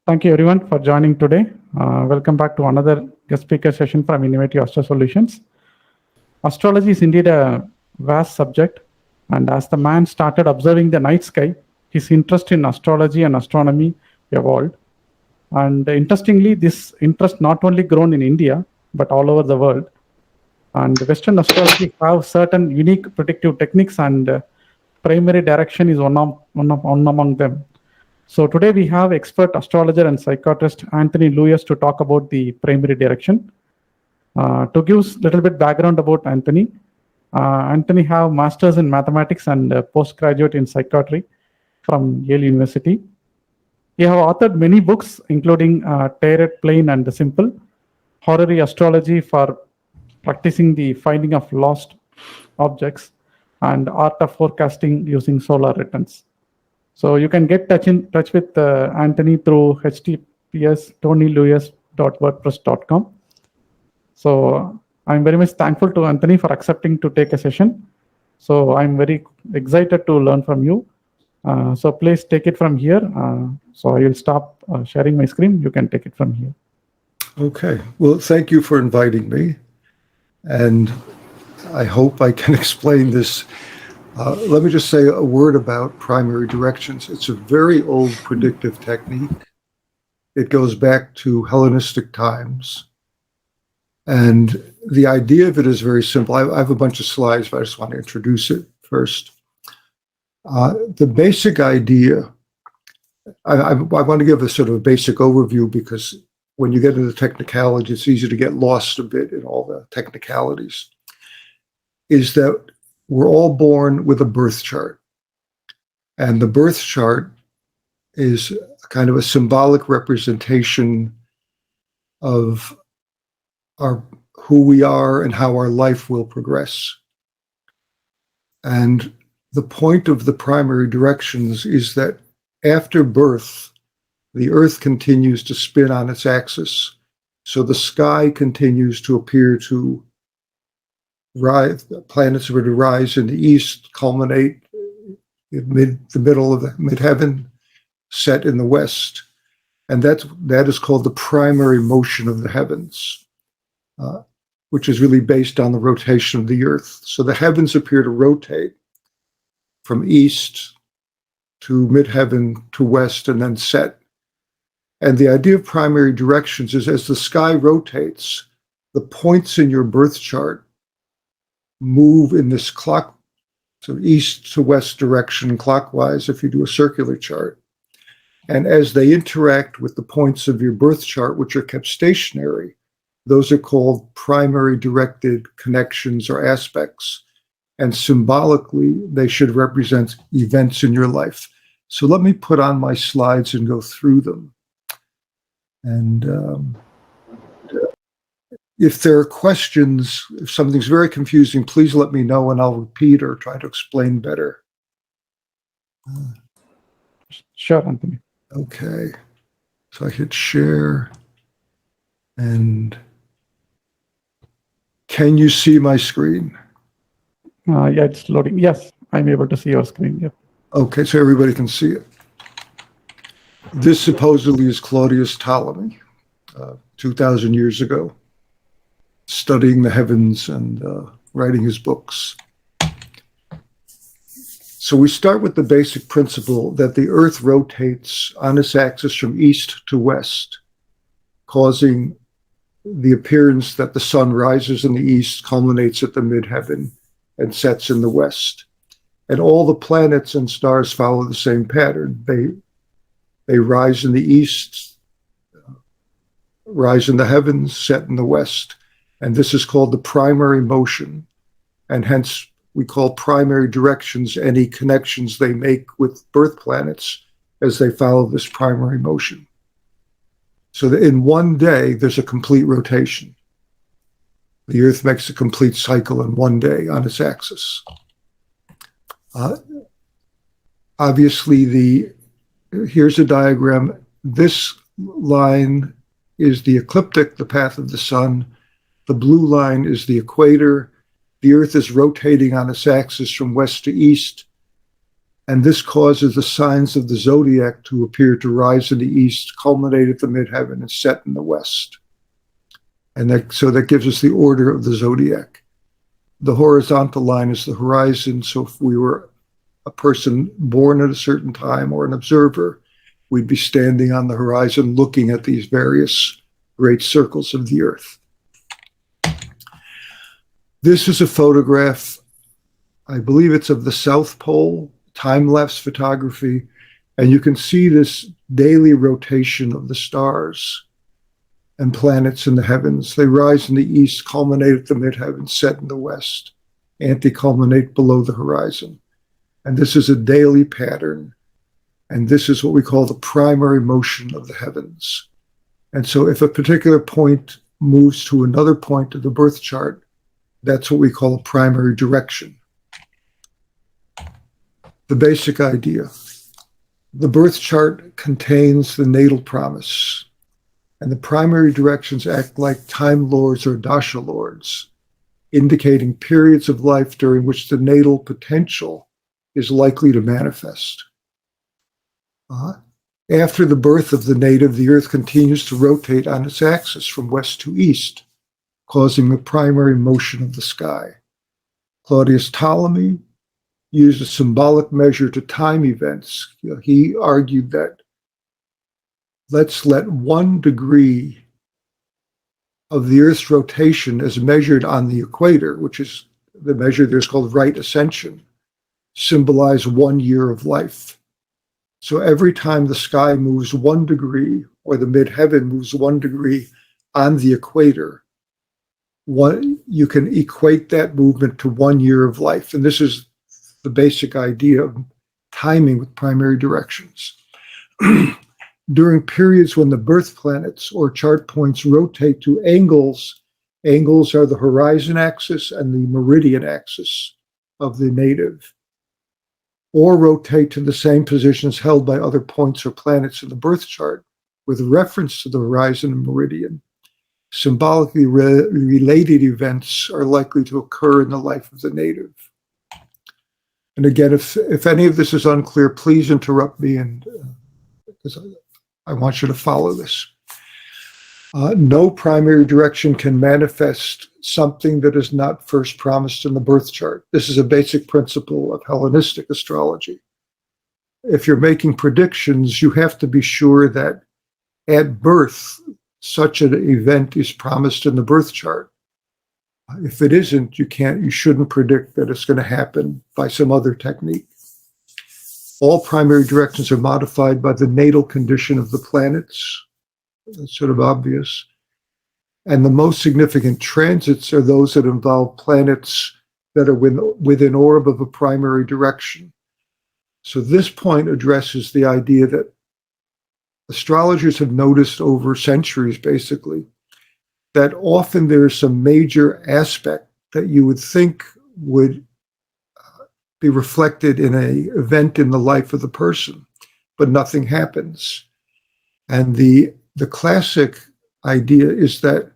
Thank you everyone for joining today. Welcome back to another guest speaker session from Innovative Astro Solutions. Astrology is indeed a vast subject, and as the man started observing the night sky, his interest in astrology and astronomy evolved. And interestingly, this interest not only grown in India, but all over the world. And Western astrology have certain unique predictive techniques, and primary direction is one among them. So today we have expert astrologer and psychiatrist Anthony Lewis to talk about the primary direction. To give a little bit background about Anthony, Anthony have masters in mathematics and postgraduate in psychiatry from Yale University. He have authored many books, including Tarot, Plain and Simple, Horary Astrology for practicing the finding of lost objects, and Art of Forecasting using solar returns. So you can get in touch with Anthony through https://tonylewis.wordpress.com. So I'm very much thankful to Anthony for accepting to take a session. So I'm very excited to learn from you. So please take it from here. So I will stop sharing my screen. You can take it from here. Okay. Well, thank you for inviting me. And I hope I can explain this. Let me just say a word about primary directions. It's a very old predictive technique. It goes back to Hellenistic times. And the idea of it is very simple. I have a bunch of slides, but I just want to introduce it first. The basic idea, I want to give a sort of a basic overview, because when you get into technicality, it's easy to get lost a bit in all the technicalities, is that we're all born with a birth chart. And the birth chart is kind of a symbolic representation of who we are and how our life will progress. And the point of the primary directions is that after birth, the Earth continues to spin on its axis. So the sky continues to appear to rise, planets were to rise in the east, culminate in the middle of the midheaven, set in the west. And that is called the primary motion of the heavens, which is really based on the rotation of the Earth. So the heavens appear to rotate from east to midheaven to west and then set. And the idea of primary directions is, as the sky rotates, the points in your birth chart move in this clock, so east to west direction clockwise if you do a circular chart. And as they interact with the points of your birth chart, which are kept stationary, those are called primary directed connections or aspects. And symbolically, they should represent events in your life. So let me put on my slides and go through them. And if there are questions, if something's very confusing, please let me know and I'll repeat or try to explain better. Sure, Anthony. Okay. So I hit share. And can you see my screen? Yeah, it's loading. Yes, I'm able to see your screen. Yep. Okay, so everybody can see it. This supposedly is Claudius Ptolemy, 2,000 years ago, studying the heavens and writing his books. So we start with the basic principle that the Earth rotates on its axis from east to west, causing the appearance that the sun rises in the east, culminates at the midheaven, and sets in the west. And all the planets and stars follow the same pattern. They rise in the east, rise in the heavens, set in the west. And this is called the primary motion. And hence we call primary directions any connections they make with birth planets as they follow this primary motion. So that in one day, there's a complete rotation. The Earth makes a complete cycle in one day on its axis. Obviously, here's a diagram. This line is the ecliptic, the path of the sun. The blue line is the equator. The Earth is rotating on its axis from west to east. And this causes the signs of the zodiac to appear to rise in the east, culminate at the midheaven, and set in the west. And so that gives us the order of the zodiac. The horizontal line is the horizon. So if we were a person born at a certain time or an observer, we'd be standing on the horizon looking at these various great circles of the earth. This is a photograph, I believe it's of the South Pole, time-lapse photography, and you can see this daily rotation of the stars and planets in the heavens. They rise in the east, culminate at the midheaven, set in the west, anti-culminate below the horizon. And this is a daily pattern, and this is what we call the primary motion of the heavens. And so if a particular point moves to another point of the birth chart, that's what we call a primary direction. The basic idea. The birth chart contains the natal promise, and the primary directions act like time lords or dasha lords, indicating periods of life during which the natal potential is likely to manifest. After the birth of the native, the Earth continues to rotate on its axis from west to east, causing the primary motion of the sky. Claudius Ptolemy used a symbolic measure to time events. He argued that let's let 1 degree of the Earth's rotation as measured on the equator, which is the measure there's called right ascension, symbolize 1 year of life. So every time the sky moves 1 degree or the midheaven moves 1 degree on the equator, you can equate that movement to 1 year of life. And this is the basic idea of timing with primary directions. During periods when the birth planets or chart points rotate to angles, angles are the horizon axis and the meridian axis of the native, or rotate to the same positions held by other points or planets in the birth chart with reference to the horizon and meridian, symbolically related events are likely to occur in the life of the native. And again, if any of this is unclear, please interrupt me, and because I want you to follow this. No primary direction can manifest something that is not first promised in the birth chart. This is a basic principle of Hellenistic astrology. If you're making predictions, you have to be sure that at birth, such an event is promised in the birth chart. If it isn't, you shouldn't predict that it's going to happen by some other technique. All primary directions are modified by the natal condition of the planets. That's sort of obvious. And the most significant transits are those that involve planets that are within orb of a primary direction. So this point addresses the idea that astrologers have noticed over centuries, basically, that often there is some major aspect that you would think would be reflected in an event in the life of the person, but nothing happens. And the classic idea is that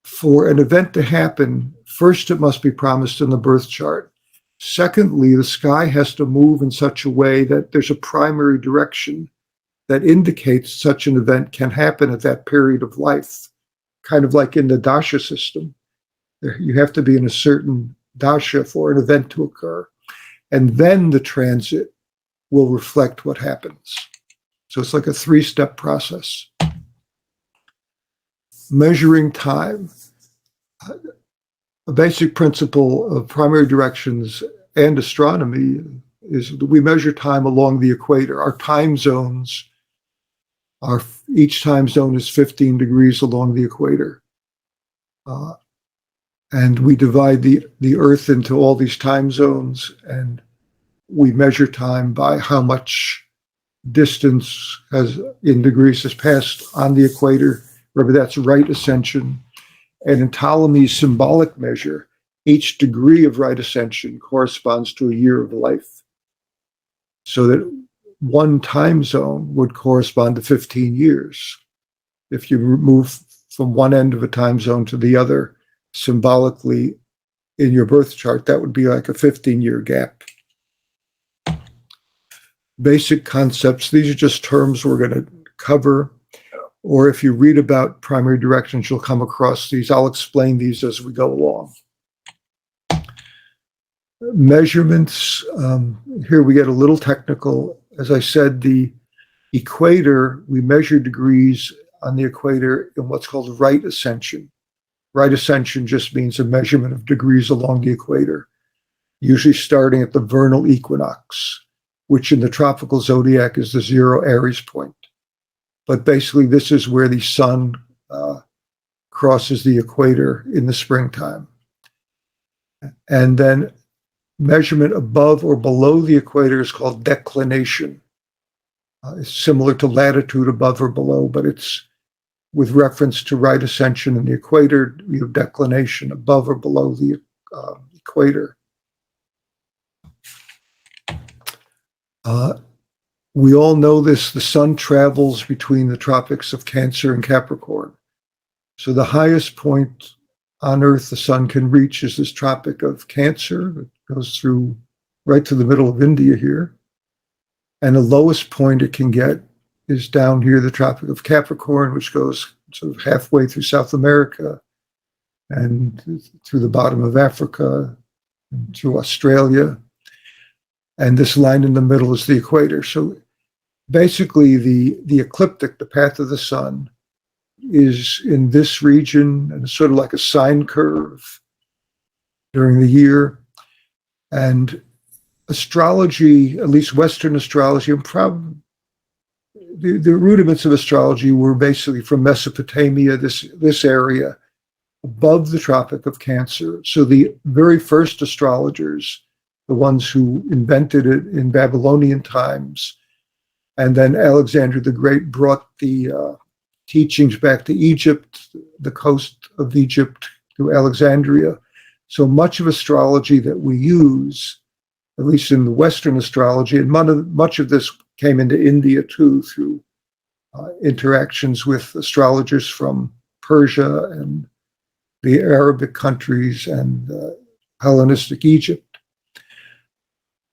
for an event to happen, first it must be promised in the birth chart. Secondly, the sky has to move in such a way that there's a primary direction that indicates such an event can happen at that period of life. Kind of like in the dasha system. You have to be in a certain dasha for an event to occur. And then the transit will reflect what happens. So it's like a 3-step process. Measuring time. A basic principle of primary directions and astronomy is that we measure time along the equator. Our time zones each time zone is 15 degrees along the equator. And we divide the Earth into all these time zones, and we measure time by how much distance in degrees has passed on the equator. Remember, that's right ascension. And in Ptolemy's symbolic measure, each degree of right ascension corresponds to a year of life. So that one time zone would correspond to 15 years. If you move from one end of a time zone to the other, symbolically in your birth chart, that would be like a 15-year gap. basic concepts. These are just terms we're going to cover, or if you read about primary directions, you'll come across these. I'll explain these as we go along. Measurements, here we get a little technical. As I said, the equator, we measure degrees on the equator in what's called right ascension. Right ascension just means a measurement of degrees along the equator, usually starting at the vernal equinox, which in the tropical zodiac is the 0 Aries point. But basically, this is where the sun crosses the equator in the springtime. And then measurement above or below the equator is called declination. It's similar to latitude above or below, but it's with reference to right ascension and the equator. We have declination above or below the equator. We all know this, the sun travels between the tropics of Cancer and Capricorn. So the highest point on Earth the sun can reach is this tropic of Cancer that goes through right to the middle of India here. And the lowest point it can get is down here, the Tropic of Capricorn, which goes sort of halfway through South America and through the bottom of Africa and through Australia. And this line in the middle is the equator. So basically the ecliptic, the path of the sun, is in this region, and it's sort of like a sine curve during the year. And astrology, at least Western astrology, and probably the rudiments of astrology were basically from Mesopotamia, this area above the Tropic of Cancer. So the very first astrologers, the ones who invented it in Babylonian times, and then Alexander the Great brought the teachings back to Egypt, the coast of Egypt, to Alexandria. So much of astrology that we use, at least in the Western astrology, and much of this came into India too through interactions with astrologers from Persia and the Arabic countries and Hellenistic Egypt.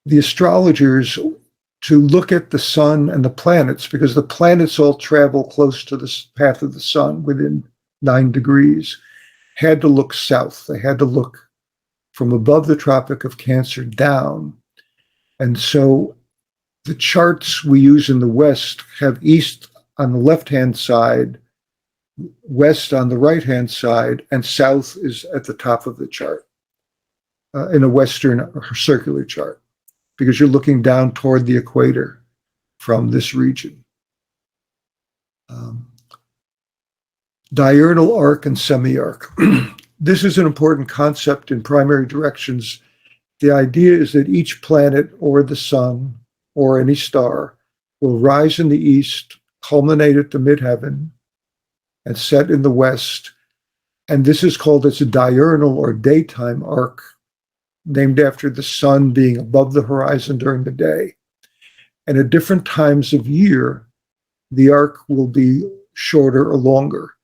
The astrologers, to look at the sun and the planets, because the planets all travel close to the path of the sun within 9 degrees, had to look south. They had to look from above the Tropic of Cancer down. And so the charts we use in the West have east on the left-hand side, west on the right-hand side, and south is at the top of the chart in a Western circular chart, because you're looking down toward the equator from this region. Diurnal arc and semi-arc. This is an important concept in primary directions. The idea is that each planet or the sun or any star will rise in the east, culminate at the midheaven, and set in the west. And this is called its diurnal or daytime arc, named after the sun being above the horizon during the day. And at different times of year, the arc will be shorter or longer.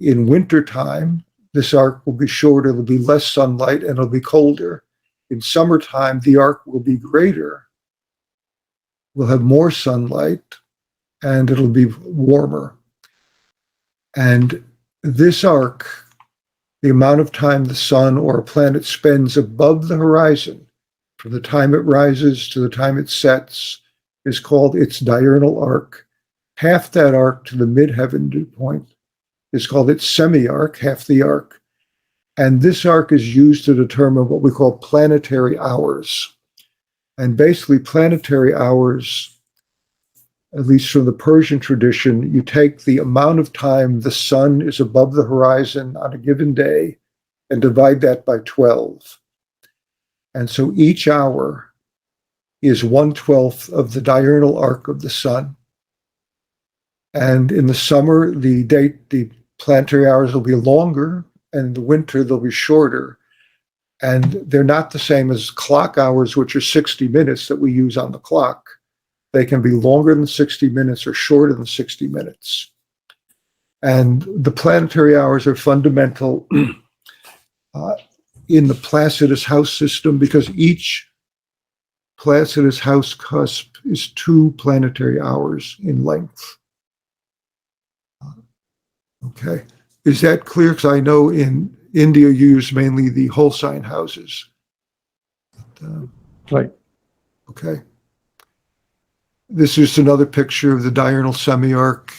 In wintertime, this arc will be shorter, there'll be less sunlight, and it'll be colder. In summertime, the arc will be greater. We'll have more sunlight, and it'll be warmer. And this arc, the amount of time the sun or a planet spends above the horizon, from the time it rises to the time it sets, is called its diurnal arc. Half that arc to the midheaven dew point is called its semi-arc, half the arc. And this arc is used to determine what we call planetary hours. And basically planetary hours, at least from the Persian tradition, you take the amount of time the sun is above the horizon on a given day and divide that by 12. And so each hour is 1/12 of the diurnal arc of the sun. And in the summer, the planetary hours will be longer, and in the winter, they'll be shorter. And they're not the same as clock hours, which are 60 minutes that we use on the clock. They can be longer than 60 minutes or shorter than 60 minutes. And the planetary hours are fundamental in the Placidus house system, because each Placidus house cusp is 2 planetary hours in length. Okay. Is that clear? Because I know in India you use mainly the whole sign houses. Right. Okay. This is another picture of the diurnal semi-arc.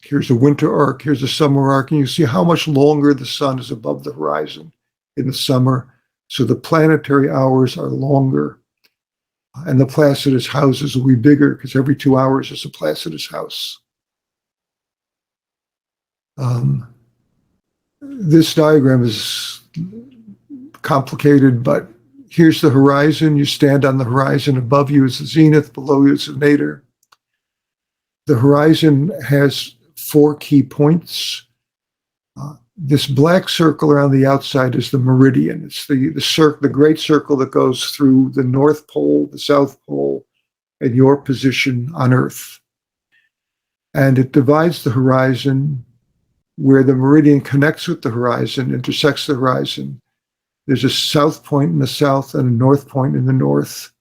Here's a winter arc, here's a summer arc, and you see how much longer the sun is above the horizon in the summer. So the planetary hours are longer. And the Placidus houses will be bigger because every 2 hours is a Placidus house. This diagram is complicated, but here's the horizon. You stand on the horizon. Above you is the zenith, below you is the nadir. The horizon has 4 key points. This black circle around the outside is the meridian. It's the great circle that goes through the North Pole, the South Pole, and your position on Earth. And it divides the horizon where the meridian connects with the horizon, intersects the horizon. There's a south point in the south and a north point in the north.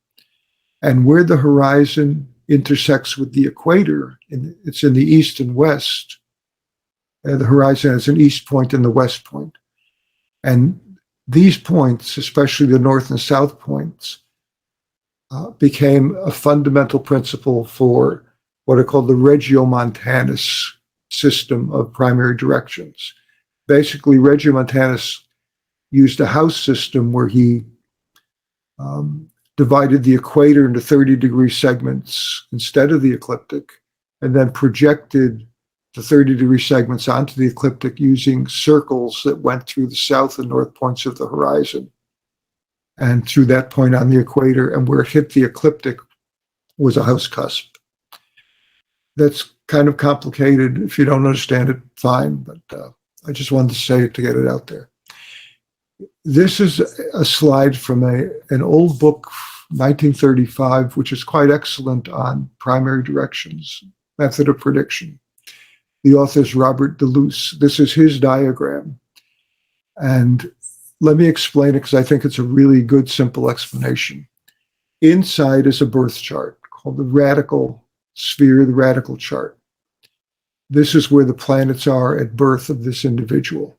And where the horizon intersects with the equator, it's in the east and west. The horizon has an east point and the west point. And these points, especially the north and south points, became a fundamental principle for what are called the Regiomontanus system of primary directions. Basically, Regiomontanus used a house system where he divided the equator into 30-degree segments instead of the ecliptic, and then projected the 30-degree segments onto the ecliptic using circles that went through the south and north points of the horizon and through that point on the equator, and where it hit the ecliptic was a house cusp. That's kind of complicated. If you don't understand it, fine, but I just wanted to say it to get it out there. This is a slide from an old book, 1935, which is quite excellent on primary directions, method of prediction. The author is Robert Deleuze. This is his diagram. And let me explain it because I think it's a really good, simple explanation. Inside is a birth chart called the radical sphere, the radical chart. This is where the planets are at birth of this individual.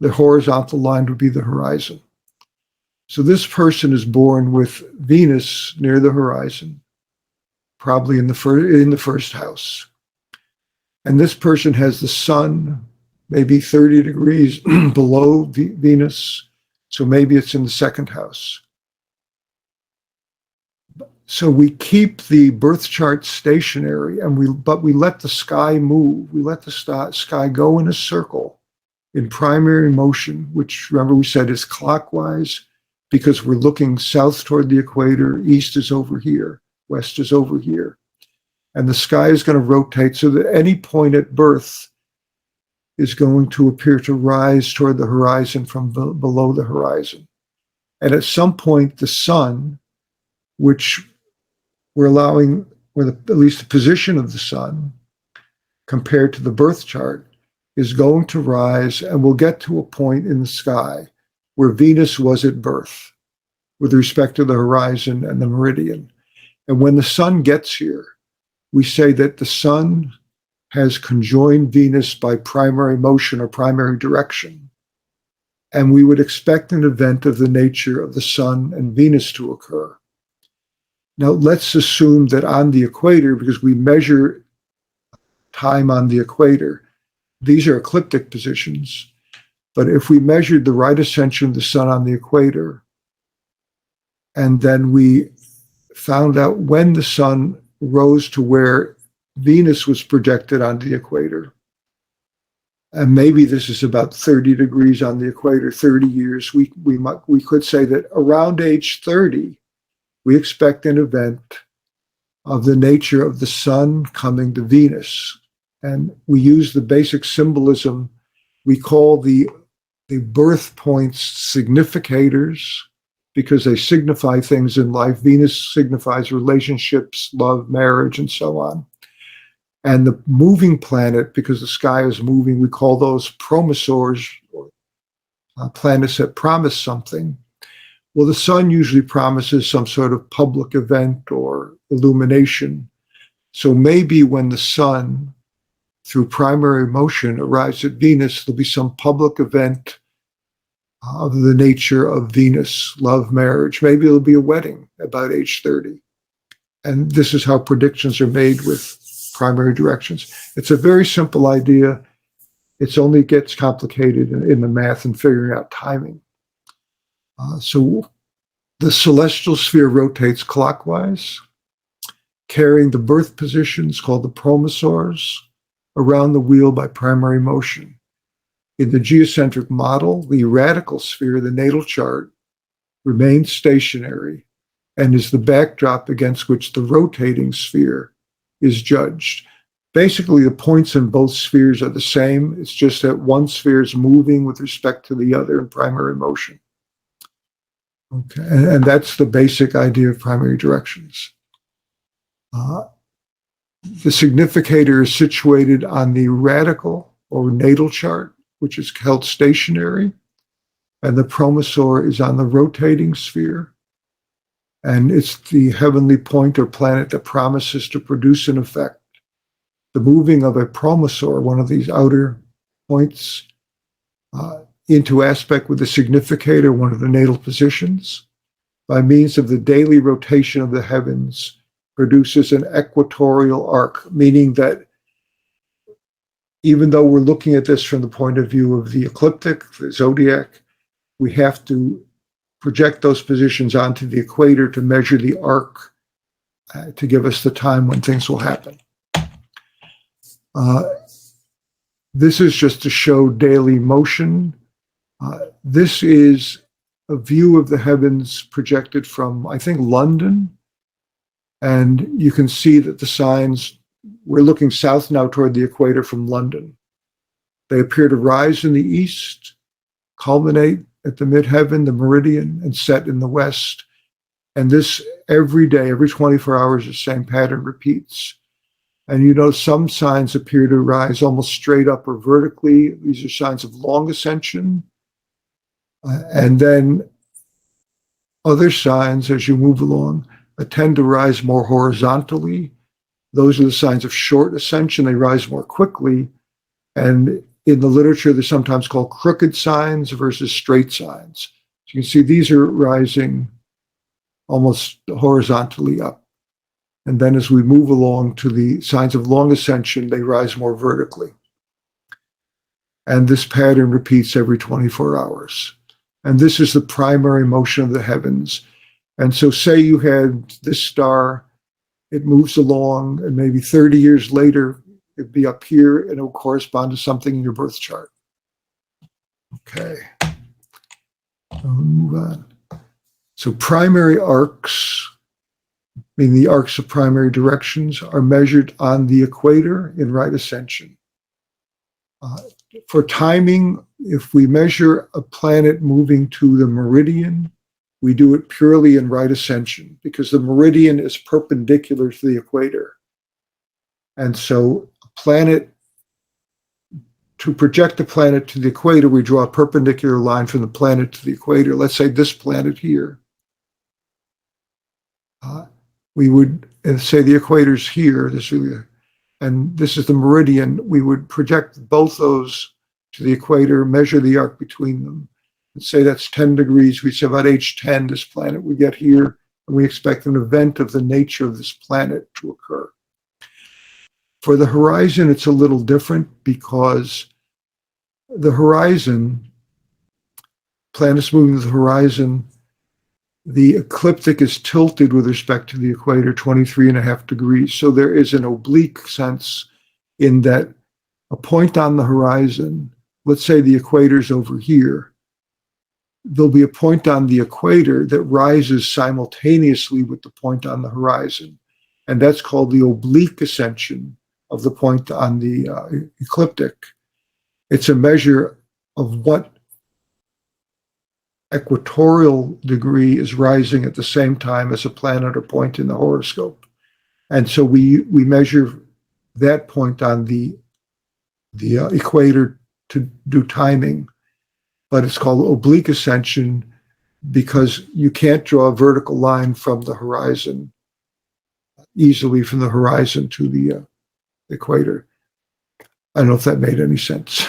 The horizontal line would be the horizon. So this person is born with Venus near the horizon, probably in the first house. And this person has the sun maybe 30 degrees below Venus, so maybe it's in the second house. So we keep the birth chart stationary, but we let the sky move. We let the sky go in a circle in primary motion, which remember we said is clockwise because we're looking south toward the equator, east is over here, west is over here. And the sky is going to rotate so that any point at birth is going to appear to rise toward the horizon from below the horizon. And at some point, the sun, which we're allowing, or at least the position of the sun compared to the birth chart, is going to rise, and we'll get to a point in the sky where Venus was at birth with respect to the horizon and the meridian. And when the sun gets here, we say that the sun has conjoined Venus by primary motion or primary direction. And we would expect an event of the nature of the sun and Venus to occur. Now, let's assume that on the equator, because we measure time on the equator, these are ecliptic positions. But if we measured the right ascension of the sun on the equator, and then we found out when the sun rose to where Venus was projected onto the equator, and maybe this is about 30 degrees on the equator, 30 years, we could say that around age 30, we expect an event of the nature of the sun coming to Venus. And we use the basic symbolism. We call the birth points significators because they signify things in life. Venus signifies relationships, love, marriage, and so on. And the moving planet, because the sky is moving, we call those promissors, or planets that promise something. Well, the sun usually promises some sort of public event or illumination. So maybe when the sun, through primary motion, arrives at Venus, there'll be some public event of the nature of Venus, love, marriage. Maybe it'll be a wedding about age 30. And this is how predictions are made with primary directions. It's a very simple idea. It only gets complicated in the math and figuring out timing. So the celestial sphere rotates clockwise, carrying the birth positions called the promissors around the wheel by primary motion. In the geocentric model, the radical sphere, the natal chart, remains stationary and is the backdrop against which the rotating sphere is judged. Basically, the points in both spheres are the same. It's just that one sphere is moving with respect to the other in primary motion. Okay, and that's the basic idea of primary directions. The significator is situated on the radical or natal chart, which is held stationary, and the promissor is on the rotating sphere. And it's the heavenly point or planet that promises to produce an effect. The moving of a promissor, one of these outer points, into aspect with the significator, one of the natal positions, by means of the daily rotation of the heavens, produces an equatorial arc, meaning that even though we're looking at this from the point of view of the ecliptic, the zodiac, we have to project those positions onto the equator to measure the arc to give us the time when things will happen. This is just to show daily motion. This is a view of the heavens projected from, I think, London. And you can see that the signs, we're looking south now toward the equator from London. They appear to rise in the east, culminate at the midheaven, the meridian, and set in the west. And this every day, every 24 hours, the same pattern repeats. And you know, some signs appear to rise almost straight up or vertically. These are signs of long ascension. And then other signs, as you move along, tend to rise more horizontally. Those are the signs of short ascension. They rise more quickly. And in the literature, they're sometimes called crooked signs versus straight signs. So you can see these are rising almost horizontally up. And then as we move along to the signs of long ascension, they rise more vertically. And this pattern repeats every 24 hours. And this is the primary motion of the heavens. And so say you had this star, it moves along, and maybe 30 years later, it'd be up here, and it will correspond to something in your birth chart. Okay. I'll move on. So primary arcs, meaning the arcs of primary directions, are measured on the equator in right ascension. For timing, if we measure a planet moving to the meridian, we do it purely in right ascension because the meridian is perpendicular to the equator. And so a planet, to project the planet to the equator, we draw a perpendicular line from the planet to the equator. Let's say this planet here. We would say the equator's here, and this is the meridian. We would project both those to the equator, measure the arc between them, and say that's 10 degrees. We say about age 10, this planet would get here, and we expect an event of the nature of this planet to occur. For the horizon, it's a little different because the horizon, planets moving to the horizon, the ecliptic is tilted with respect to the equator 23.5 degrees. So there is an oblique sense in that a point on the horizon, let's say the equator's over here, there'll be a point on the equator that rises simultaneously with the point on the horizon. And that's called the oblique ascension of the point on the ecliptic. It's a measure of what equatorial degree is rising at the same time as a planet or point in the horoscope. And so we measure that point on the equator to do timing, but it's called oblique ascension. because you can't draw a vertical line from the horizon, easily from the horizon to the equator. I don't know if that made any sense.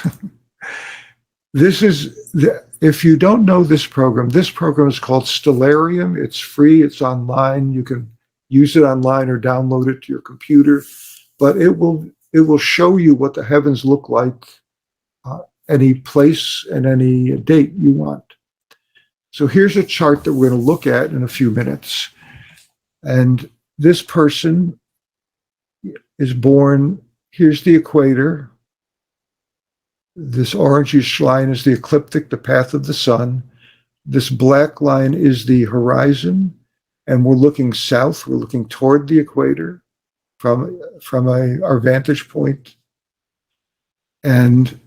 If you don't know this program is called Stellarium. It's free, it's online. You can use it online or download it to your computer, but it will show you what the heavens look like any place and any date you want. So here's a chart that we're going to look at in a few minutes. And this person is born, here's the equator. This orangish line is the ecliptic, the path of the sun. This black line is the horizon, and we're looking south. We're looking toward the equator from our vantage point. And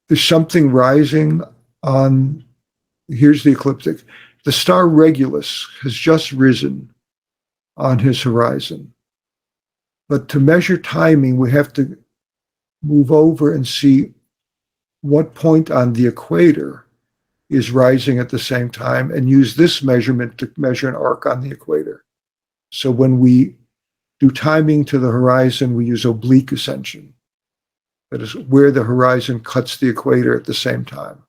there's something rising on, here's the ecliptic. The star Regulus has just risen on his horizon. But to measure timing, we have to move over and see what point on the equator is rising at the same time, and use this measurement to measure an arc on the equator. So when we do timing to the horizon, we use oblique ascension. That is where the horizon cuts the equator at the same time.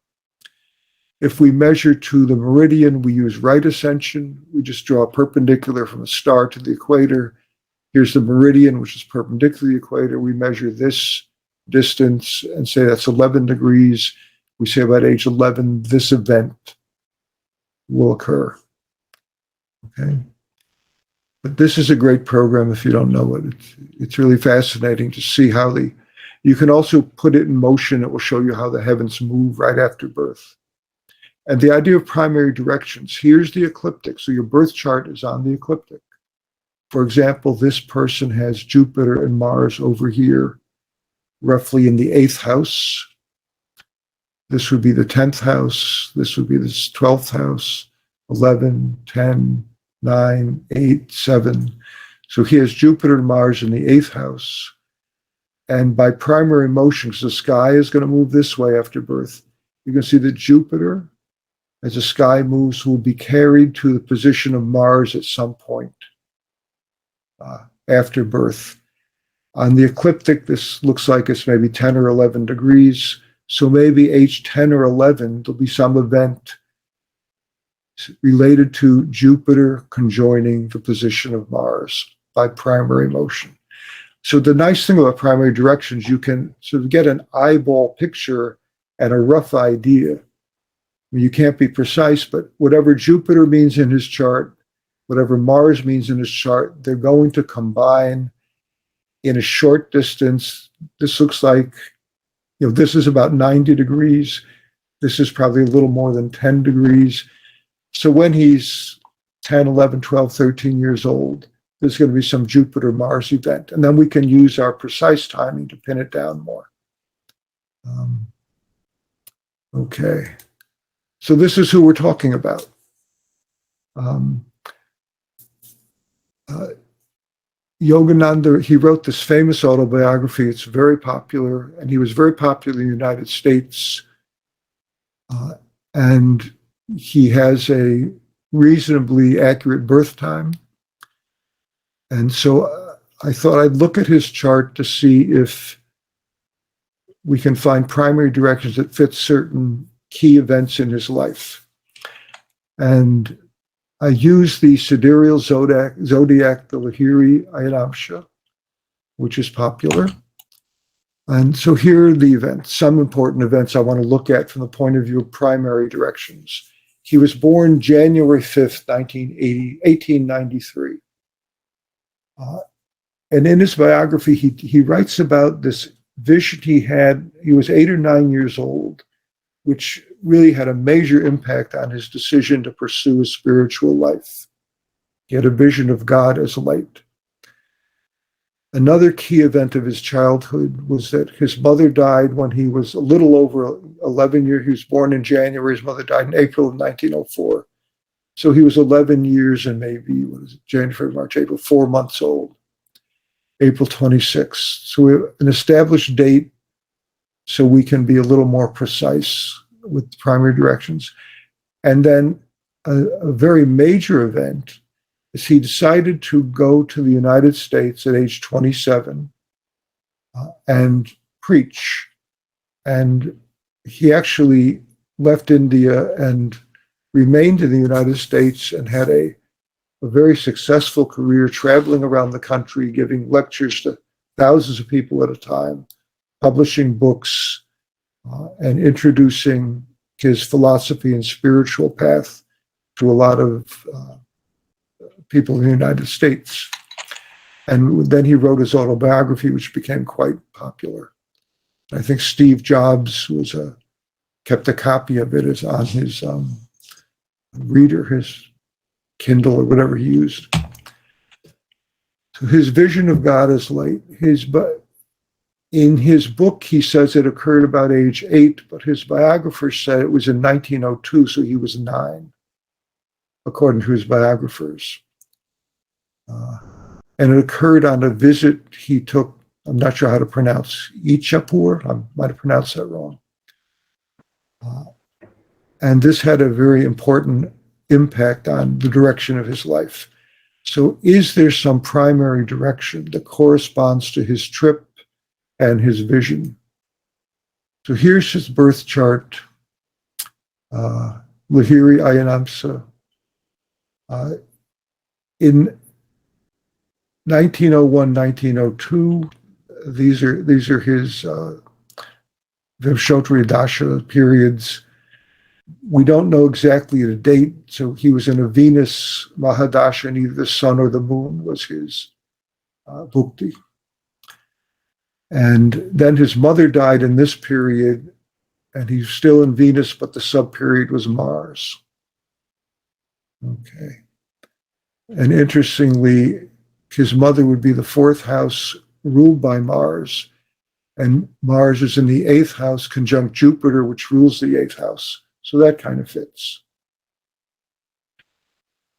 If we measure to the meridian, we use right ascension. We just draw a perpendicular from a star to the equator. Here's the meridian, which is perpendicular to the equator. We measure this distance and say that's 11 degrees. We say about age 11, this event will occur. Okay. But this is a great program if you don't know it. It's really fascinating to see how you can also put it in motion. It will show you how the heavens move right after birth. And the idea of primary directions, here's the ecliptic. So your birth chart is on the ecliptic. For example, this person has Jupiter and Mars over here, roughly in the 8th house. This would be the 10th house. This would be the 12th house, 11, 10, 9, 8, 7. So he has Jupiter and Mars in the 8th house. And by primary motion, because the sky is going to move this way after birth, you can see that Jupiter, as the sky moves, will be carried to the position of Mars at some point after birth. On the ecliptic, this looks like it's maybe 10 or 11 degrees. So maybe age 10 or 11, there'll be some event related to Jupiter conjoining the position of Mars by primary motion. So the nice thing about primary directions, you can sort of get an eyeball picture and a rough idea. I mean, you can't be precise, but whatever Jupiter means in his chart, whatever Mars means in his chart, they're going to combine in a short distance. This looks like, this is about 90 degrees. This is probably a little more than 10 degrees. So when he's 10, 11, 12, 13 years old, there's going to be some Jupiter-Mars event. And then we can use our precise timing to pin it down more. Okay. So this is who we're talking about. Yogananda, he wrote this famous autobiography. It's very popular, and he was very popular in the United States. And he has a reasonably accurate birth time. And so I thought I'd look at his chart to see if we can find primary directions that fit certain key events in his life. And I use the sidereal zodiac, the Lahiri Ayamsha, which is popular. And so here are the events, some important events I want to look at from the point of view of primary directions. He was born January 5th, 1893. And in his biography, he writes about this vision he had. He was 8 or 9 years old, which really had a major impact on his decision to pursue his spiritual life. He had a vision of God as light. Another key event of his childhood was that his mother died when he was a little over 11 years. He was born in January. His mother died in April of 1904. So he was 11 years and maybe, January, February, March, April, 4 months old. April 26th. So we have an established date so we can be a little more precise with primary directions. And then a very major event is he decided to go to the United States at age 27 and preach. And he actually left India and remained in the United States and had a very successful career traveling around the country, giving lectures to thousands of people at a time, publishing books, and introducing his philosophy and spiritual path to a lot of people in the United States. And then he wrote his autobiography, which became quite popular. I think Steve Jobs kept a copy of it as on his reader, his Kindle or whatever he used. So his vision of God is light. In his book, he says it occurred about age 8, but his biographers said it was in 1902, so he was 9, according to his biographers. And it occurred on a visit he took, I'm not sure how to pronounce, Ichapur, I might have pronounced that wrong. And this had a very important impact on the direction of his life. So is there some primary direction that corresponds to his trip and his vision? So here's his birth chart, Lahiri Ayanamsa. In 1901, 1902, these are his Vimshotri Dasha periods. We don't know exactly the date, so he was in a Venus Mahadasha, and either the sun or the moon was his bhukti. And then his mother died in this period, and he's still in Venus, but the sub-period was Mars. Okay. And interestingly, his mother would be the 4th house ruled by Mars, and Mars is in the 8th house conjunct Jupiter, which rules the 8th house. So that kind of fits.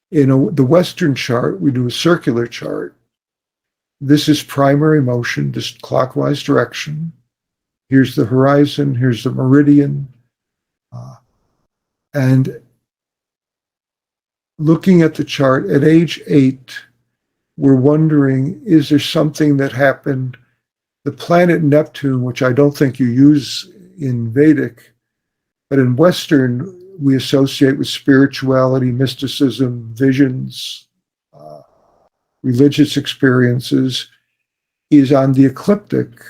In the Western chart, we do a circular chart. This is primary motion, just clockwise direction. Here's the horizon, here's the meridian. And looking at the chart, at age 8, we're wondering, is there something that happened? The planet Neptune, which I don't think you use in Vedic, but in Western, we associate with spirituality, mysticism, visions, religious experiences, is on the ecliptic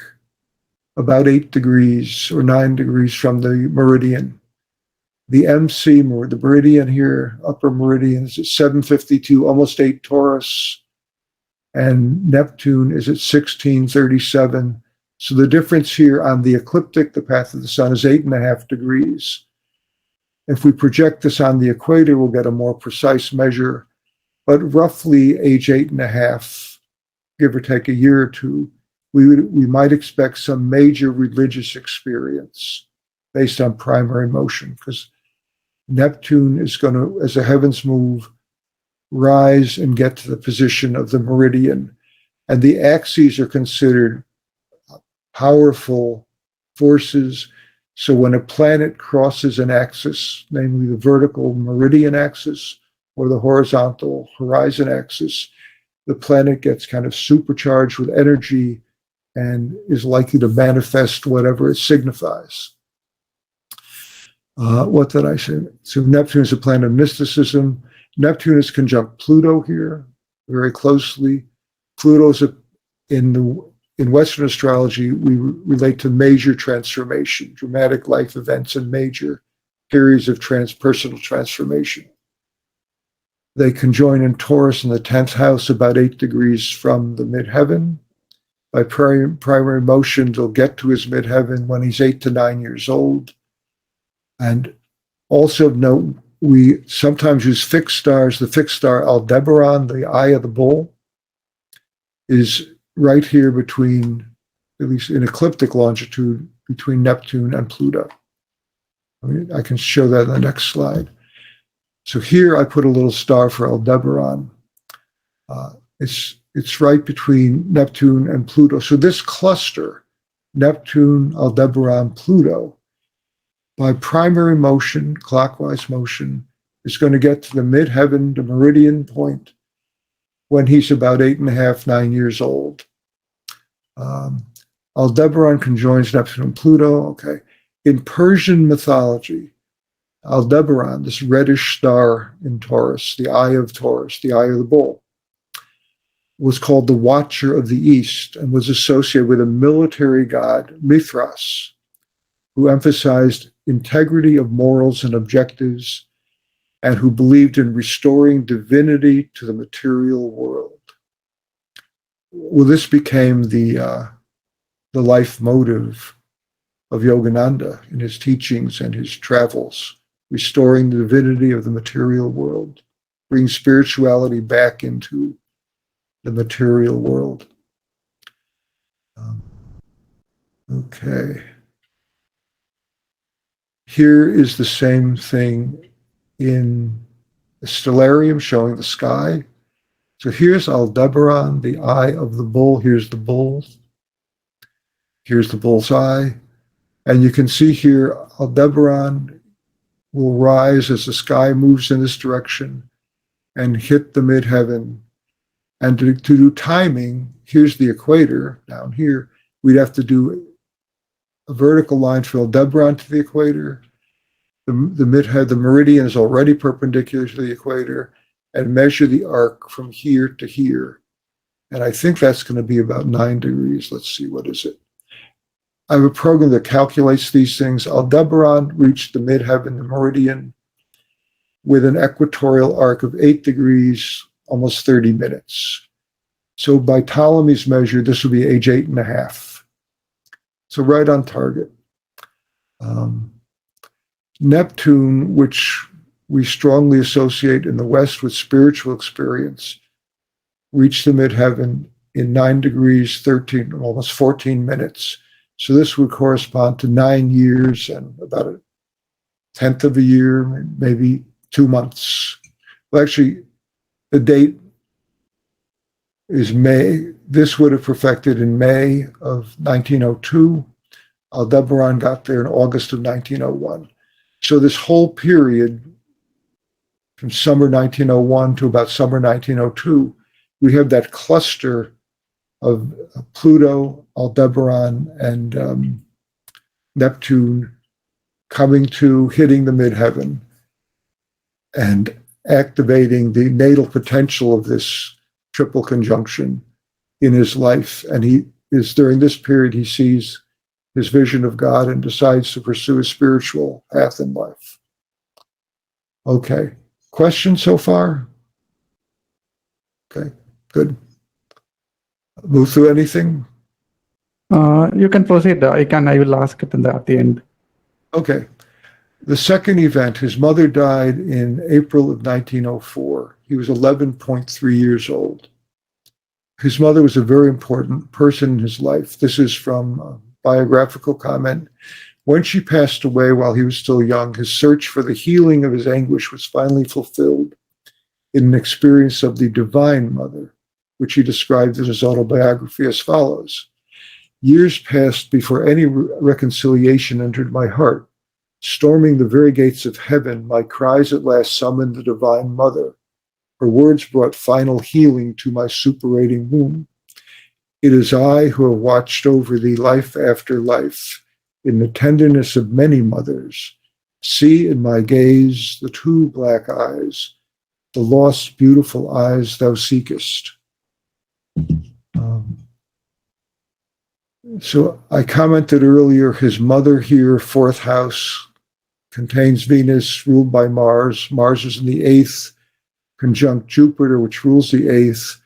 about 8 degrees or 9 degrees from the meridian. The MC, the meridian here, upper meridian, is at 752, almost 8 Taurus, and Neptune is at 1637. So the difference here on the ecliptic, the path of the sun, is 8.5 degrees. If we project this on the equator, we'll get a more precise measure, but roughly age 8.5, give or take a year or two, we might expect some major religious experience based on primary motion, because Neptune is going to, as the heavens move, rise and get to the position of the meridian. And the axes are considered powerful forces. So when a planet crosses an axis, namely the vertical meridian axis or the horizontal horizon axis, the planet gets kind of supercharged with energy and is likely to manifest whatever it signifies. What did I say? So Neptune is a planet of mysticism. Neptune is conjunct Pluto here very closely. Pluto's in Western astrology, we relate to major transformation, dramatic life events, and major periods of transpersonal transformation. They conjoin in Taurus in the 10th house, about 8 degrees from the midheaven. By primary motion, they'll get to his midheaven when he's 8 to 9 years old. And also note, we sometimes use fixed stars. The fixed star Aldebaran, the eye of the bull, is right here between, at least in ecliptic longitude, between Neptune and Pluto. I can show that in the next slide. So here I put a little star for Aldebaran. It's right between Neptune and Pluto. So this cluster, Neptune, Aldebaran, Pluto, by primary motion, clockwise motion, is going to get to the midheaven, the meridian point, when he's about 8.5, 9 years old. Aldebaran conjoins Neptune and Pluto. Okay. In Persian mythology, Aldebaran, this reddish star in Taurus, the eye of Taurus, the eye of the bull, was called the Watcher of the East and was associated with a military god, Mithras, who emphasized integrity of morals and objectives and who believed in restoring divinity to the material world. Well, this became the life motive of Yogananda in his teachings and his travels, restoring the divinity of the material world, bringing spirituality back into the material world. Okay. Here is the same thing in the stellarium showing the sky. So here's Aldebaran, the eye of the bull. Here's the bull. Here's the bull's eye. And you can see here Aldebaran will rise as the sky moves in this direction and hit the midheaven. And to do timing, here's the equator down here. We'd have to do a vertical line from Aldebaran to the equator. The meridian is already perpendicular to the equator, and measure the arc from here to here. And I think that's going to be about 9 degrees. Let's see, what is it? I have a program that calculates these things. Aldebaran reached the midheaven, the meridian, with an equatorial arc of 8 degrees, almost 30 minutes. So by Ptolemy's measure, this will be age 8.5. So right on target. Neptune, which we strongly associate in the West with spiritual experience, reached the midheaven in 9 degrees, 13, almost 14 minutes. So this would correspond to 9 years and about a tenth of a year, maybe 2 months. Well, actually, the date is May. This would have perfected in May of 1902. Aldebaran got there in August of 1901. So this whole period, from summer 1901 to about summer 1902, we have that cluster of Pluto, Aldebaran, and Neptune coming to hitting the midheaven and activating the natal potential of this triple conjunction in his life. And he is, during this period, he sees his vision of God and decides to pursue a spiritual path in life. Okay. Questions so far? Okay, good. Muthu, anything? You can proceed. I will ask it at the end. Okay. The second event, his mother died in April of 1904. He was 11.3 years old. His mother was a very important person in his life. This is from a biographical comment. When she passed away while he was still young, his search for the healing of his anguish was finally fulfilled in an experience of the Divine Mother, which he described in his autobiography as follows. Years passed before any reconciliation entered my heart. Storming the very gates of heaven, my cries at last summoned the Divine Mother. Her words brought final healing to my suppurating womb. It is I who have watched over thee life after life, in the tenderness of many mothers. See in my gaze the two black eyes, the lost beautiful eyes thou seekest. So I commented earlier, his mother here, fourth house, contains Venus ruled by Mars. Mars is in the 8th, conjunct Jupiter, which rules the 8th.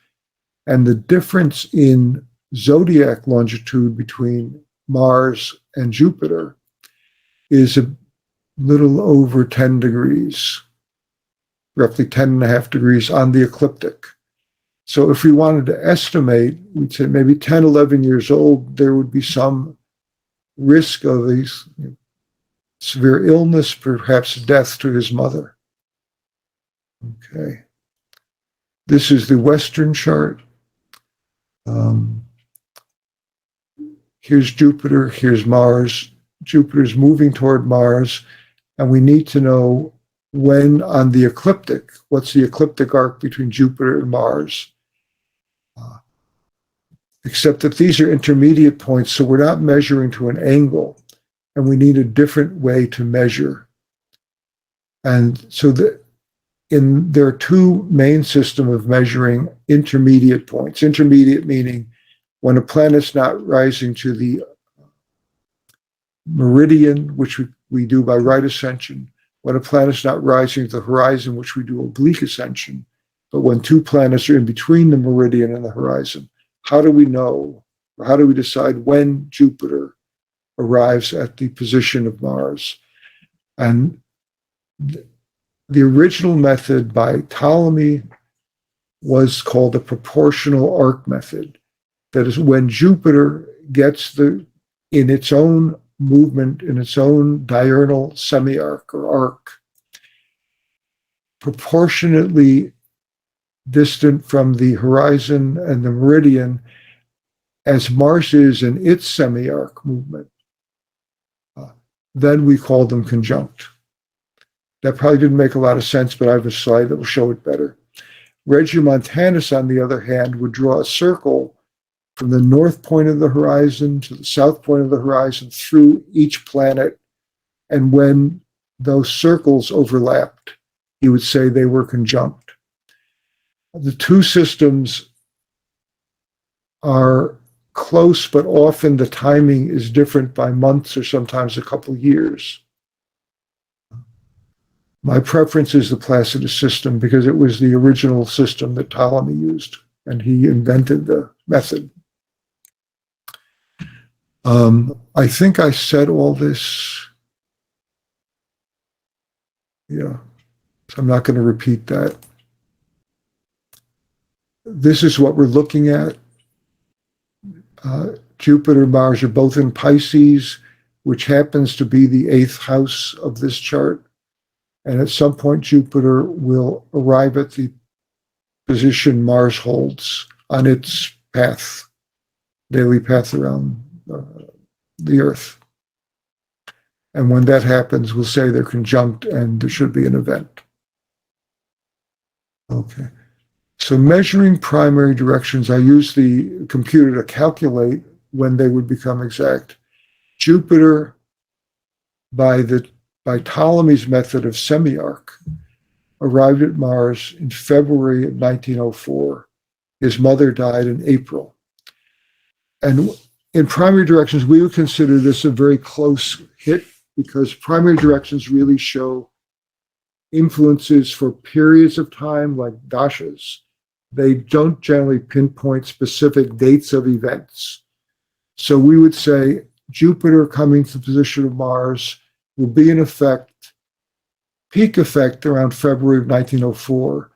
And the difference in zodiac longitude between Mars and Jupiter is a little over 10 degrees, roughly 10.5 degrees on the ecliptic. So if we wanted to estimate, we'd say maybe 10, 11 years old, there would be some risk of a severe illness, perhaps death to his mother. Okay. This is the Western chart. Here's Jupiter, here's Mars. Jupiter's moving toward Mars, and we need to know when on the ecliptic, what's the ecliptic arc between Jupiter and Mars? Except that these are intermediate points, so we're not measuring to an angle, and we need a different way to measure. And so there are two main systems of measuring intermediate points. Intermediate meaning when a planet's not rising to the meridian, which we do by right ascension, when a planet's not rising to the horizon, which we do oblique ascension, but when two planets are in between the meridian and the horizon. How do we know, or how do we decide when Jupiter arrives at the position of Mars? And the original method by Ptolemy was called the proportional arc method. That is, when Jupiter gets in its own movement, in its own diurnal semi-arc or arc, proportionately distant from the horizon and the meridian as Mars is in its semi-arc movement, then we call them conjunct. That probably didn't make a lot of sense, but I have a slide that will show it better. Regiomontanus, on the other hand, would draw a circle from the north point of the horizon to the south point of the horizon through each planet. And when those circles overlapped, he would say they were conjunct. The two systems are close, but often the timing is different by months or sometimes a couple years. My preference is the Placidus system because it was the original system that Ptolemy used, and he invented the method. I think I said all this. Yeah, so I'm not going to repeat that. This is what we're looking at. Jupiter and Mars are both in Pisces, which happens to be the 8th house of this chart. And at some point, Jupiter will arrive at the position Mars holds on its path, daily path around the Earth. And when that happens, we'll say they're conjunct and there should be an event. Okay. So measuring primary directions, I use the computer to calculate when they would become exact. Jupiter, by Ptolemy's method of semi-arc, arrived at Mars in February of 1904. His mother died in April. And in primary directions, we would consider this a very close hit because primary directions really show influences for periods of time like dashas. They don't generally pinpoint specific dates of events. So we would say Jupiter coming to the position of Mars will be in effect, peak effect around February of 1904,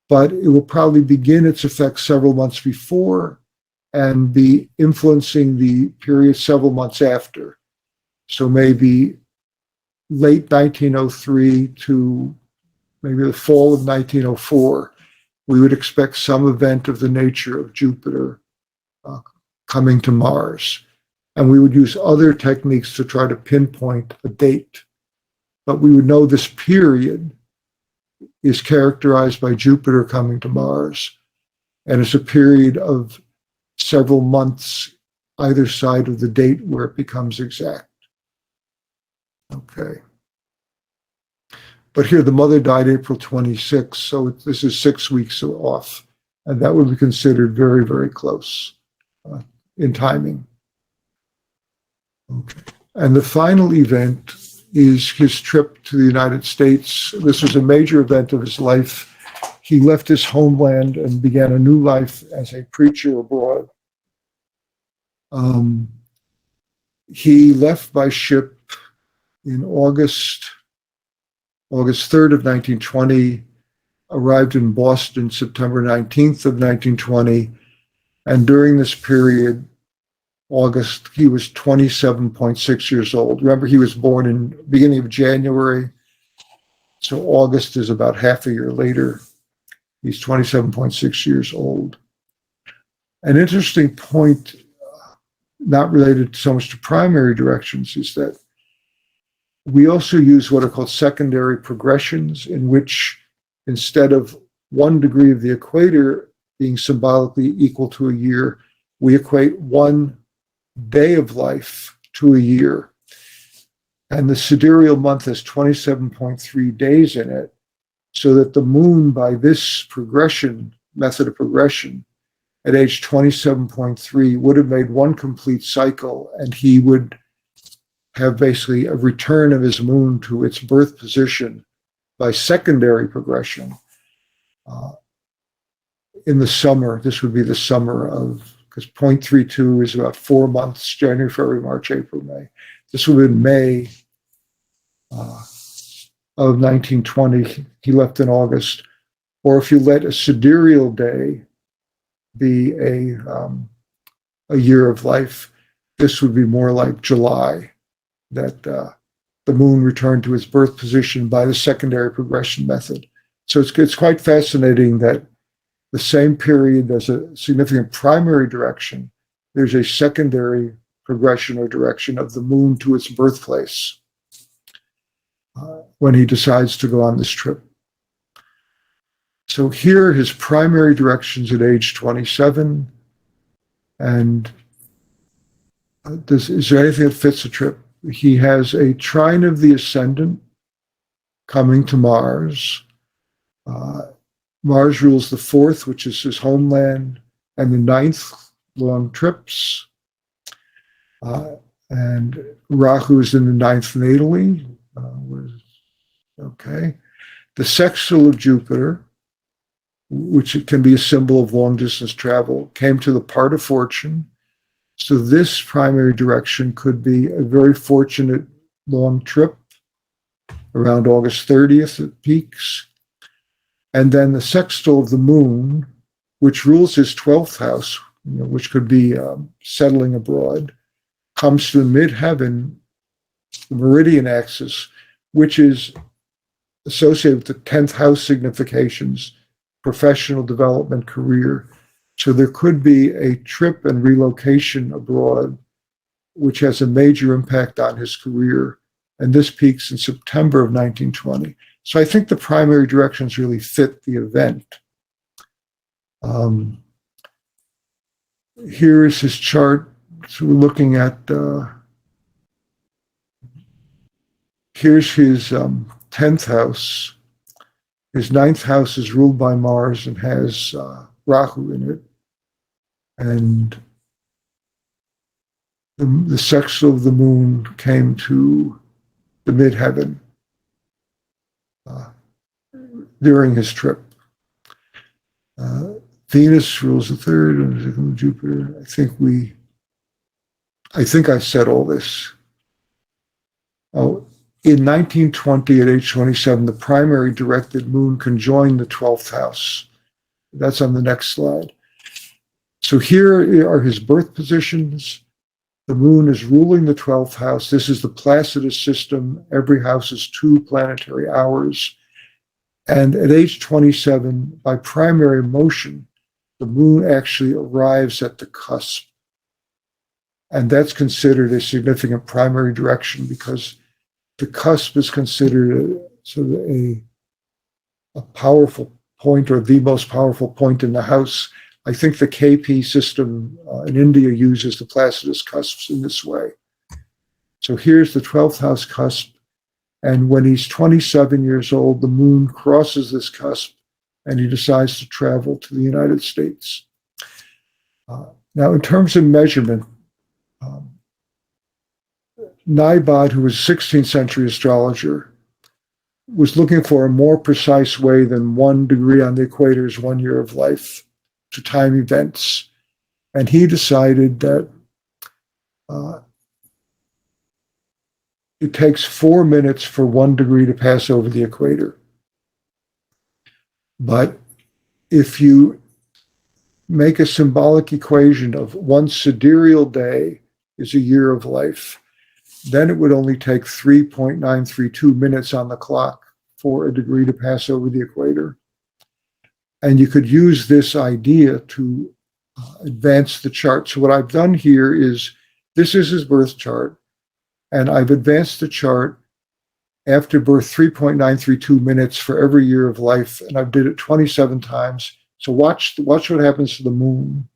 but it will probably begin its effect several months before and be influencing the period several months after. So maybe late 1903 to maybe the fall of 1904, we would expect some event of the nature of Jupiter coming to Mars. And we would use other techniques to try to pinpoint a date. But we would know this period is characterized by Jupiter coming to Mars. And it's a period of several months either side of the date where it becomes exact. Okay. But here the mother died April 26, so this is 6 weeks off. And that would be considered very, very close in timing. Okay. And the final event is his trip to the United States. This was a major event of his life. He left his homeland and began a new life as a preacher abroad. He left by ship in August 3rd of 1920, arrived in Boston September 19th of 1920, and during this period, August, he was 27.6 years old. Remember, he was born in the beginning of January, so August is about half a year later. He's 27.6 years old. An interesting point, not related so much to primary directions, is that We also use what are called secondary progressions, in which instead of 1 degree of the equator being symbolically equal to a year, we equate 1 day of life to a year. And the sidereal month has 27.3 days in it, so that the moon, by this progression, method of progression, at age 27.3 would have made 1 complete cycle, and he would have basically a return of his moon to its birth position by secondary progression in the summer. This would be the summer of, because 0.32 is about 4 months, January, February, March, April, May. This would have been May of 1920. He left in August. Or if you let a sidereal day be a year of life, this would be more like July, that the moon returned to its birth position by the secondary progression method. So it's quite fascinating that the same period as a significant primary direction, there's a secondary progression or direction of the moon to its birthplace when he decides to go on this trip. So here are his primary directions at age 27. And is there anything that fits the trip? He has a trine of the ascendant coming to Mars. Mars rules the 4th, which is his homeland, and the 9th, long trips. And Rahu is in the 9th natally. Okay. The sextile of Jupiter, which can be a symbol of long distance travel, came to the part of fortune. So this primary direction could be a very fortunate long trip around August 30th at peaks. And then the sextile of the moon, which rules his 12th house, which could be settling abroad, comes to midheaven, the meridian axis, which is associated with the 10th house significations, professional development, career. So there could be a trip and relocation abroad, which has a major impact on his career. And this peaks in September of 1920. So I think the primary directions really fit the event. Here is his chart. So we're looking at, here's his 10th house. His 9th house is ruled by Mars and has Rahu in it. And the sextile of the moon came to the midheaven during his trip. Venus rules the 3rd, and Jupiter. I think I said all this. Oh, in 1920, at age 27, the primary directed moon conjoined the 12th house. That's on the next slide. So here are his birth positions. The moon is ruling the 12th house. This is the Placidus system. Every house is 2 planetary hours. And at age 27, by primary motion, the moon actually arrives at the cusp. And that's considered a significant primary direction because the cusp is considered a powerful point, or the most powerful point in the house. I think the KP system in India uses the Placidus cusps in this way. So here's the 12th house cusp. And when he's 27 years old, the moon crosses this cusp and he decides to travel to the United States. Now, in terms of measurement, Naibad, who was a 16th century astrologer, was looking for a more precise way than 1 degree on the equator is 1 year of life to time events. And he decided that it takes 4 minutes for 1 degree to pass over the equator. But if you make a symbolic equation of 1 sidereal day is a year of life, then it would only take 3.932 minutes on the clock for a degree to pass over the equator. And you could use this idea to advance the chart. So what I've done here is, this is his birth chart, and I've advanced the chart after birth 3.932 minutes for every year of life, and I did it 27 times. So watch what happens to the moon.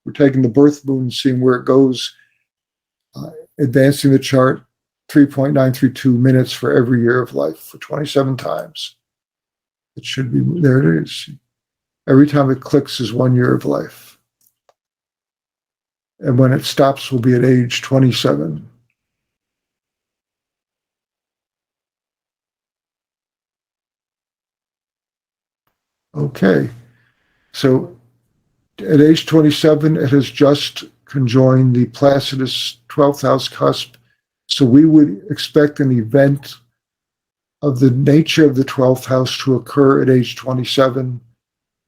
We're taking the birth moon and seeing where it goes, advancing the chart 3.932 minutes for every year of life for 27 times. It should be, there it is. Every time it clicks is 1 year of life. And when it stops, we'll be at age 27. Okay, so at age 27, it has just conjoined the Placidus 12th house cusp. So we would expect an event of the nature of the 12th house to occur at age 27.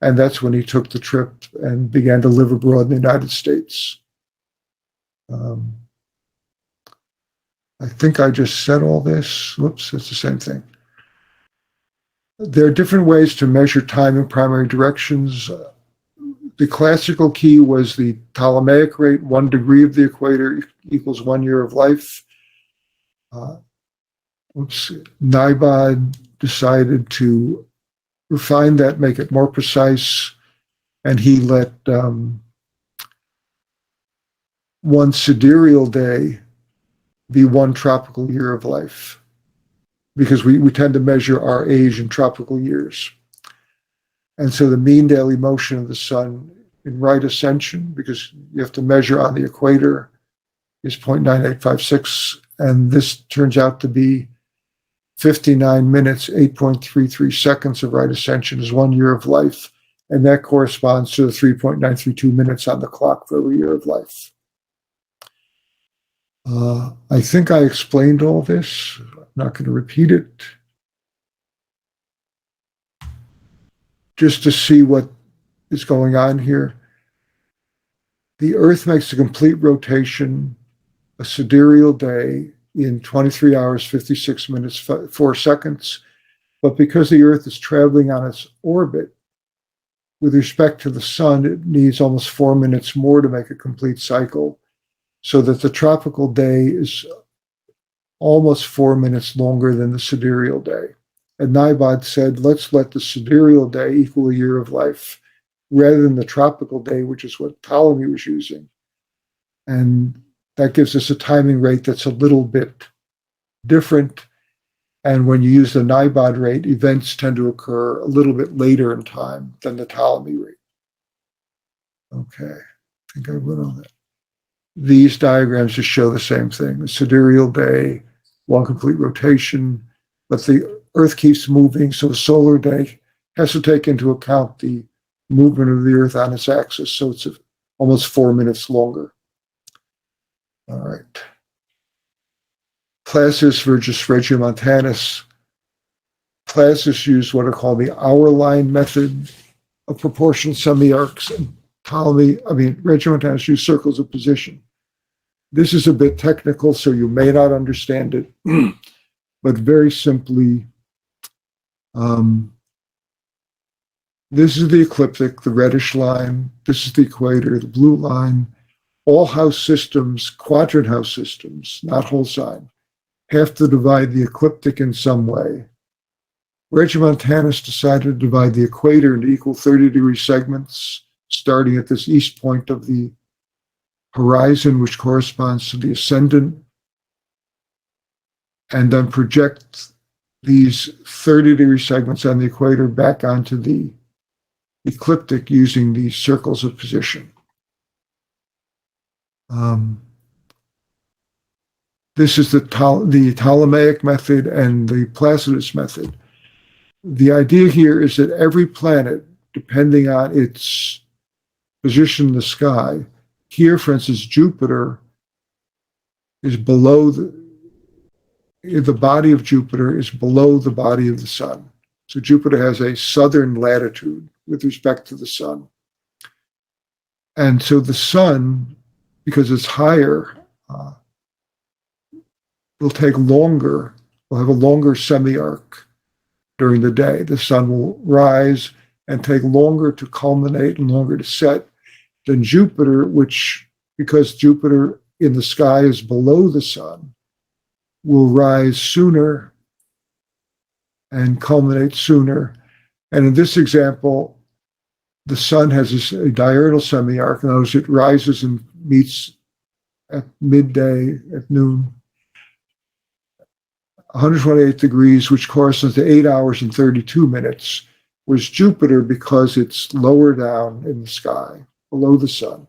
And that's when he took the trip and began to live abroad in the United States. I think I just said all this. Whoops, it's the same thing. There are different ways to measure time in primary directions. The classical key was the Ptolemaic rate, 1 degree of the equator equals 1 year of life. Naibod decided to refine that, make it more precise, and he let one sidereal day be 1 tropical year of life, because we tend to measure our age in tropical years. And so the mean daily motion of the sun in right ascension, because you have to measure on the equator, is 0.9856. And this turns out to be 59 minutes, 8.33 seconds of right ascension is 1 year of life. And that corresponds to the 3.932 minutes on the clock for every year of life. I think I explained all this. I'm not going to repeat it. Just to see what is going on here. The Earth makes a complete rotation, a sidereal day, in 23 hours, 56 minutes, 4 seconds. But because the Earth is traveling on its orbit, with respect to the sun, it needs almost 4 minutes more to make a complete cycle, so that the tropical day is almost 4 minutes longer than the sidereal day. And Naibod said, let's let the sidereal day equal a year of life, rather than the tropical day, which is what Ptolemy was using. And that gives us a timing rate that's a little bit different. And when you use the Naibod rate, events tend to occur a little bit later in time than the Ptolemy rate. Okay, I think I went on that. These diagrams just show the same thing. The sidereal day, 1 complete rotation, but the Earth keeps moving, so the solar day has to take into account the movement of the Earth on its axis, so it's almost 4 minutes longer. All right. Placidus versus Regiomontanus. Placidus used what are called the hour line method of proportional semi-arcs, and Regiomontanus used circles of position. This is a bit technical, so you may not understand it, but very simply, this is the ecliptic, the reddish line. This is the equator, the blue line. All house systems, quadrant house systems, not whole sign, have to divide the ecliptic in some way. Regiomontanus decided to divide the equator into equal 30-degree segments, starting at this east point of the horizon, which corresponds to the ascendant, and then project these 30-degree segments on the equator back onto the ecliptic using these circles of position. This is the Ptolemaic method and the Placidus method. The idea here is that every planet, depending on its position in the sky, here, for instance, Jupiter is below the body of Jupiter is below the body of the sun. So Jupiter has a southern latitude with respect to the sun. And so the sun, because it's higher, will take longer, will have a longer semi-arc during the day. The sun will rise and take longer to culminate and longer to set than Jupiter, which, because Jupiter in the sky is below the sun, will rise sooner and culminate sooner. And in this example, the sun has a diurnal semi-arc. In other words, it rises and meets at midday, at noon, 128 degrees, which corresponds to 8 hours and 32 minutes, whereas Jupiter, because it's lower down in the sky, below the sun,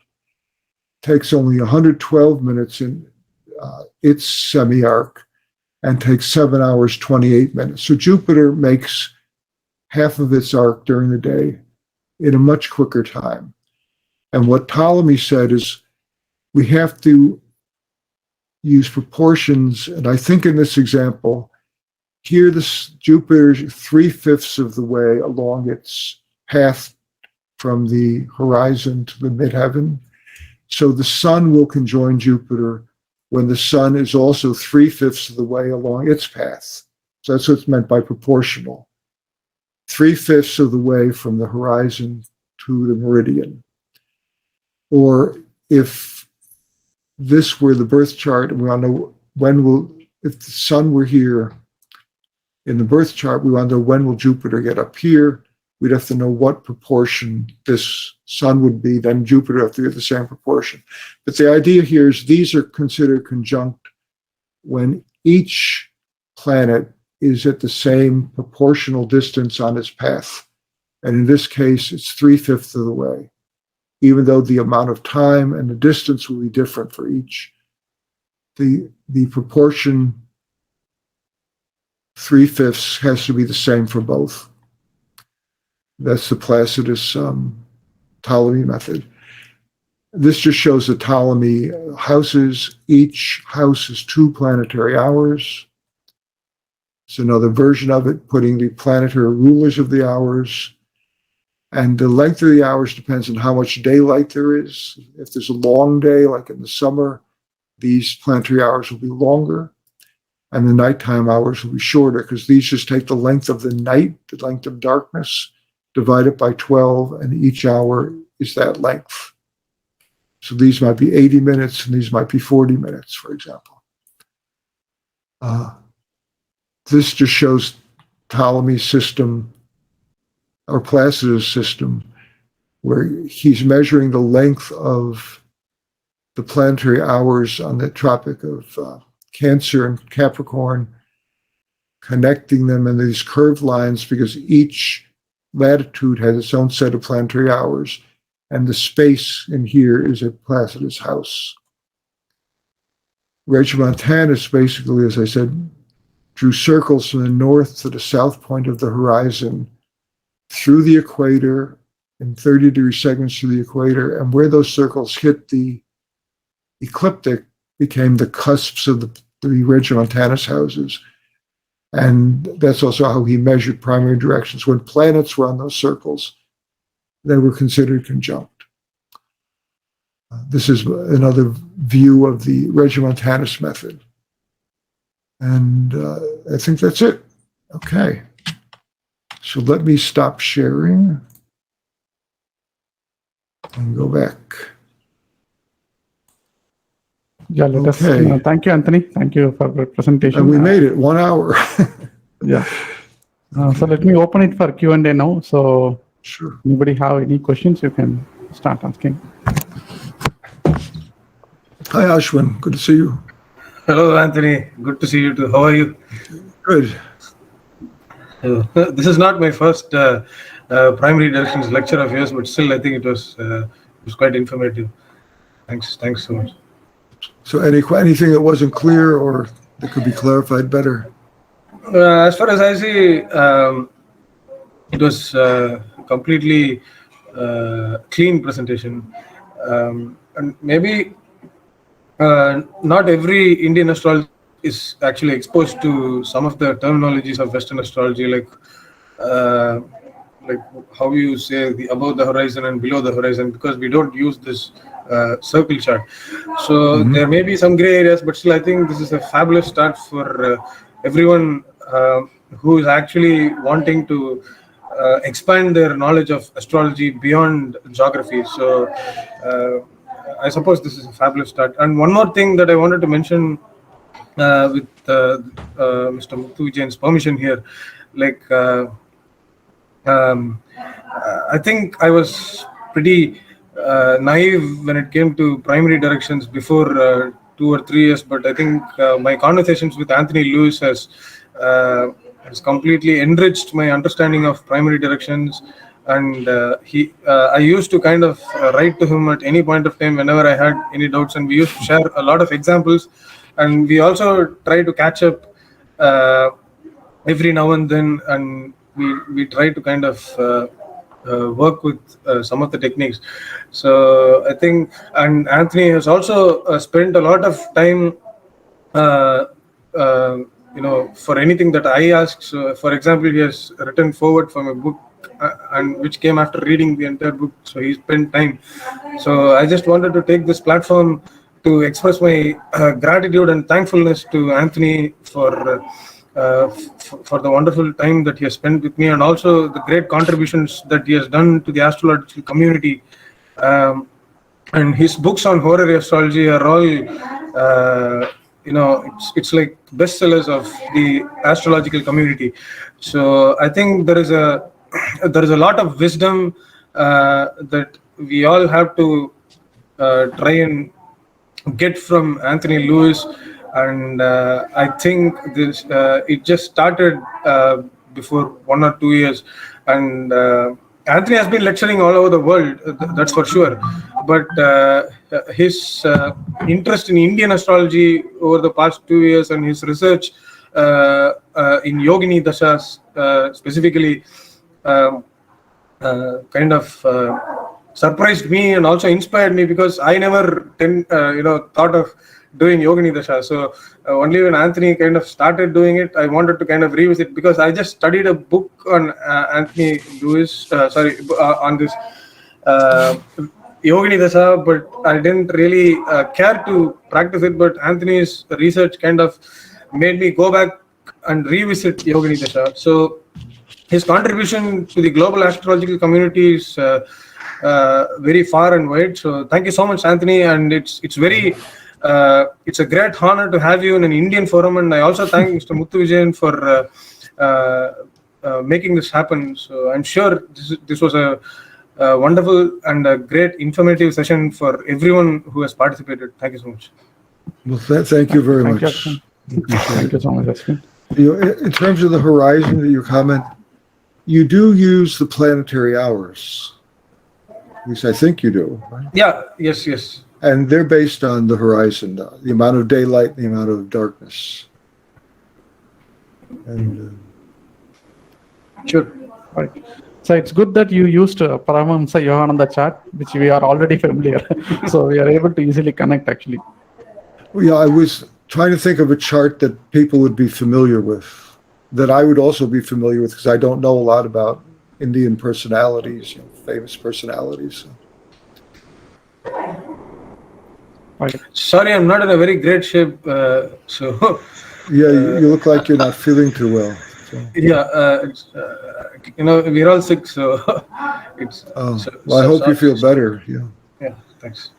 takes only 112 minutes in its semi-arc and takes 7 hours, 28 minutes. So Jupiter makes half of its arc during the day in a much quicker time. And what Ptolemy said is we have to use proportions. And I think in this example, here Jupiter's 3/5 of the way along its path from the horizon to the midheaven. So the sun will conjoin Jupiter when the sun is also 3/5 of the way along its path. So that's what's meant by proportional. 3/5 of the way from the horizon to the meridian. Or if this were the birth chart, and we want to know if the sun were here in the birth chart, we want to know when will Jupiter get up here. We'd have to know what proportion this sun would be, then Jupiter would have to be the same proportion. But the idea here is these are considered conjunct when each planet is at the same proportional distance on its path. And in this case, it's 3/5 of the way, even though the amount of time and the distance will be different for each. The proportion 3/5 has to be the same for both. That's the Placidus Ptolemy method. This just shows the Ptolemy houses. Each house is 2 planetary hours. It's another version of it, putting the planetary rulers of the hours. And the length of the hours depends on how much daylight there is. If there's a long day, like in the summer, these planetary hours will be longer. And the nighttime hours will be shorter, because these just take the length of the night, the length of darkness, divide it by 12, and each hour is that length. So these might be 80 minutes, and these might be 40 minutes, for example. This just shows Ptolemy's system, or Placidus' system, where he's measuring the length of the planetary hours on the Tropic of Cancer and Capricorn, connecting them in these curved lines, because each latitude has its own set of planetary hours, and the space in here is a Placidus house. Regiomontanus basically, as I said, drew circles from the north to the south point of the horizon through the equator in 30-degree segments through the equator, and where those circles hit the ecliptic became the cusps of the Regiomontanus houses. And that's also how he measured primary directions. When planets were on those circles, they were considered conjunct. This is another view of the Regiomontanus method. And I think that's it. Okay. So let me stop sharing and go back. Yeah, let us. Thank you, Anthony. Thank you for the presentation. And we made it 1 hour. Yeah. So let me open it for Q&A now. So sure. Anybody have any questions, you can start asking. Hi, Ashwin. Good to see you. Hello, Anthony. Good to see you too. How are you? Good. This is not my first primary directions lecture of yours, but still I think it was quite informative. Thanks so much. So anything that wasn't clear or that could be clarified better? As far as I see, it was completely clean presentation. And maybe not every Indian astrologer is actually exposed to some of the terminologies of Western astrology, like how you say the above the horizon and below the horizon, because we don't use this circle chart. So there may be some gray areas, but still I think this is a fabulous start for everyone who is actually wanting to expand their knowledge of astrology beyond geography. So I suppose this is a fabulous start. And one more thing that I wanted to mention with Mr. Muthu Vijayan's permission here. Like, I think I was pretty naive when it came to primary directions before 2 or 3 years, but I think my conversations with Anthony Lewis has completely enriched my understanding of primary directions. And I used to kind of write to him at any point of time whenever I had any doubts, and we used to share a lot of examples, and we also try to catch up every now and then, and we try to kind of work with some of the techniques. So I think, and Anthony has also spent a lot of time uh, for anything that I ask. So for example, he has written forward from a book and which came after reading the entire book, so he spent time. So I just wanted to take this platform to express my gratitude and thankfulness to Anthony for the wonderful time that he has spent with me, and also the great contributions that he has done to the astrological community. And his books on horary astrology are all, it's like bestsellers of the astrological community. So I think there is a lot of wisdom that we all have to try and get from Anthony Lewis. And I think this it just started before 1 or 2 years, and Anthony has been lecturing all over the world, that's for sure. But his interest in Indian astrology over the past 2 years and his research in Yogini Dashas specifically kind of surprised me and also inspired me, because I never thought of doing Yogini Dasha. So only when Anthony kind of started doing it, I wanted to kind of revisit, because I just studied a book on Anthony Lewis, on this Yogini Dasha, but I didn't really care to practice it. But Anthony's research kind of made me go back and revisit Yogini Dasha. So his contribution to the global astrological community is very far and wide. So thank you so much, Anthony, and it's very it's a great honor to have you in an Indian forum, and I also thank Mr. Muthu Vijayan for making this happen. So I'm sure this was a wonderful and a great informative session for everyone who has participated. Thank you so much. Well, thank you very much. Thank you so much, Ashwin. In terms of the horizon, your comment, you do use the planetary hours. At least I think you do, right? Yeah, yes. And they're based on the horizon, the amount of daylight, the amount of darkness. And sure. Right. So it's good that you used Paramahamsa Yogananda chart, which we are already familiar. So we are able to easily connect, actually. Well, yeah, I was trying to think of a chart that people would be familiar with, that I would also be familiar with, because I don't know a lot about Indian personalities, famous personalities. Right. Sorry, I'm not in a very great shape. So yeah, you look like you're not feeling too well. So. Yeah, we're all sick, so it's. Well, I hope you feel better. Yeah, thanks.